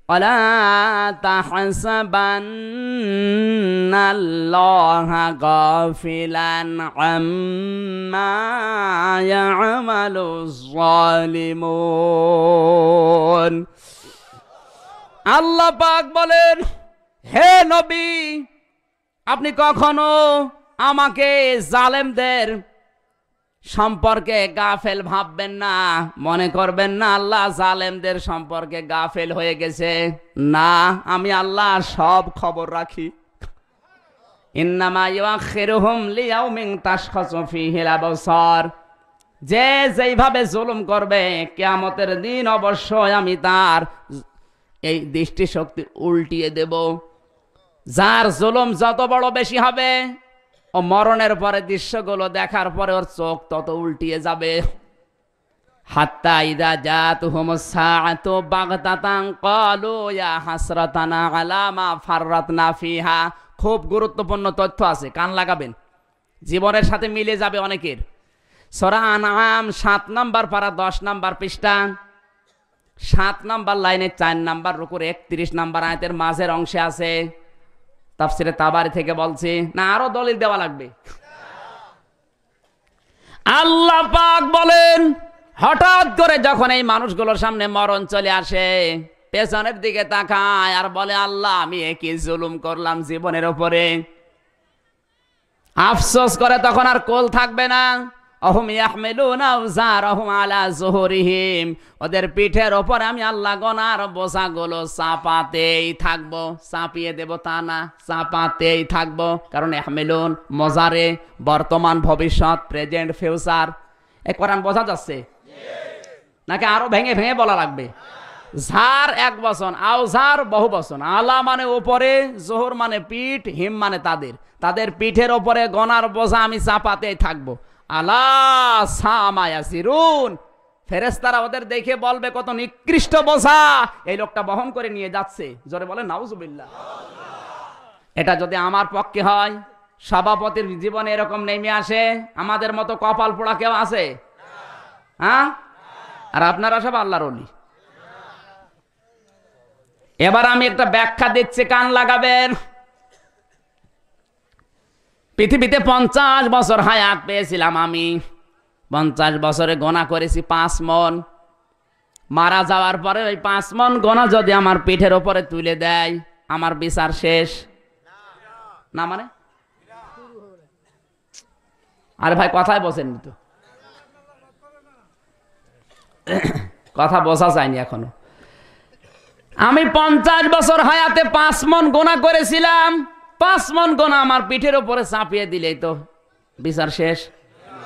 ওয়ালা তাহসাবান্নাল্লাহা গাফিলান আম্মা ইয়ামালুজ যালিমুন। আল্লাহ পাক বলেন, হে নবী, আপনি কখনো আমাকে জালেমদের সম্পর্কে গাফেল ভাববেন না, মনে করবেন না আল্লাহ জালেমদের সম্পর্কে গাফেল হয়ে গেছে। না, আমি আল্লাহ সব খবর রাখি। ইন্নামা ইউআখিরুহুম লিয়াউমিন তাশখাসু ফীহিল আবসার। যে যেইভাবে জুলুম করবে কিয়ামতের দিন অবশ্যই আমি তার এই দৃষ্টিশক্তি উল্টিয়ে দেব। যার জুলুম যত বড় বেশি হবে, ও মরণের পরে দৃশ্যগুলো দেখার পরে ওর চোখ তত উল্টিয়ে যাবে। হাত্তা ইদা জাতুহুমুস সাআতু বাগতাতান ক্বালু ইয়া হাসরাতানা আলা মা ফাররাতনা ফিহা। খুব গুরুত্বপূর্ণ তথ্য আছে, কান লাগাবেন, জীবনের সাথে মিলে যাবে অনেকের। সূরা আনআম 7 নম্বর পারা 10 নম্বর পৃষ্ঠা 7 নম্বর লাইনে 4 নম্বর রুকুর 31 নম্বর আয়াতের মাঝের অংশে আছে। তাফসিরে তাবারি থেকে বলছি না, আরো দলিল দেওয়া লাগবে। আল্লাহ পাক বলেন, হঠাৎ করে যখন এই মানুষগুলোর সামনে মরণ চলে আসে, পেছনের দিকে তাকায় আর বলে, আল্লাহ আমি কি জুলুম করলাম জীবনের উপরে। আফসোস করে তখন আর কোল থাকবে না। অহুম ইয়াহমিলুনা আওজারহুম আলা যুহুরিহিম। ওদের পিঠের ওপর আমি আল্লাহ গোনার বোঝাগুলো চাপাতেই থাকবো। চাপিয়ে দেব তা না, চাপাতেই থাকবো। কারণ ইয়াহমিলুন মজারে, বর্তমান, ভবিষ্যৎ, প্রেজেন্ট, ফিউচার। এই কোরআন বোঝা যাচ্ছে নাকি আরো ভেঙে ভেঙে বলা লাগবে? ঝার এক বচন, আওজার বহু বচন। আলা মানে উপরে, জোহর মানে পিঠ, হিম মানে তাদের। তাদের পিঠের ওপরে গোনার বোঝা আমি চাপাতেই থাকবো। আলা সামা ইয়াসিরুন। ফেরেশতারা ওদের দেখে বলবে, কত নিকৃষ্ট বোঝা এই লোকটা বহন করে নিয়ে যাচ্ছে। জোরে বলে নাউজুবিল্লাহ। এটা যদি আমার পক্ষে হয়, সভাপতির জীবনে এরকম নেমে আসে, আমাদের মতো কপাল পোড়া কেউ আছে? হ্যাঁ? আর আপনারা সব আল্লাহর ওলি। এবার আমি একটা ব্যাখ্যা দিচ্ছি, কান লাগাবেন। পৃথিবীতে 50 বছর হায়াত পেয়েছিলাম আমি। 50 বছরে গোনা করেছি 5 মণ। মারা যাওয়ার পরে ওই 5 মণ গোনা যদি আমার পিঠের ওপরে তুলে দেয়, আমার বিচার শেষ না? মানে আরে ভাই কথাই বসেন তো, কথা বোঝা যায়নি এখনো। আমি 50 বছর হায়াতে 5 মণ গোনা করেছিলাম। 5 মণ গোনা আমার পিঠের উপরে চাপিয়ে দিলেই তো বিচার শেষ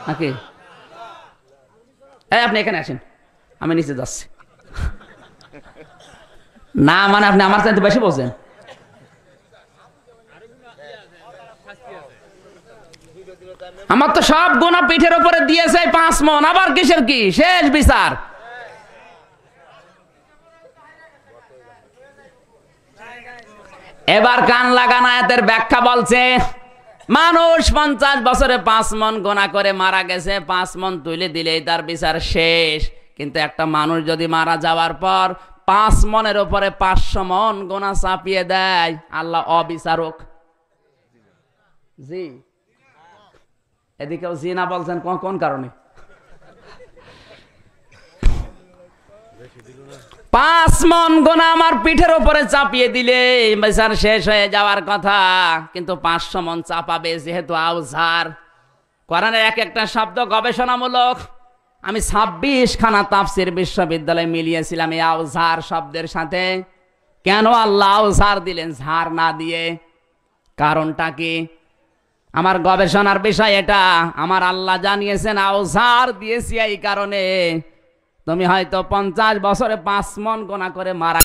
নাকি? আপনি এখানে আসেন, আমি নিচে যাচ্ছি। না মানে আপনি আমার চাইতে বেশি বলছেন। আমার তো সব গোনা পিঠের উপরে দিয়েছে 5 মণ, আবার কিসের কি শেষ বিচার? এবার কান লাগান, আয়াতের ব্যাখ্যা বলছে মানুষ 50 বছরে 5 মণ গোনা করে মারা গেছে, 5 মণ তুলে দিলেই তার বিচার শেষ। কিন্তু একটা মানুষ যদি মারা যাওয়ার পর 5 মণের উপরে 500 মণ গোনা চাপিয়ে দেয়, আল্লাহ অবিচারক। জি, এদিকেও জি না বলছেন কোন কারণে? 5 মণ গোনা আমার পিঠের উপরে চাপিয়ে দিলে বিচার শেষ হয়ে যাওয়ার কথা, কিন্তু 500 মণ চাপাবে যেহেতু আউজার। কোরআনের এক একটা শব্দ গবেষণামূলক। আমি 26 খানা তাফসীর বিশ্ববিদ্যালয়ে মিলিয়েছিলাম এই আউজার শব্দের সাথে। কেন আল্লাহ আউজার দিলেন ঝার না দিয়ে? কারণটা কি? আমার গবেষণার বিষয় এটা। আমার আল্লাহ জানিয়েছেন আউজার দিয়েছি এই কারণে, তুমি হয়তো 50 বছরে 5 মণ গোনা করে মারা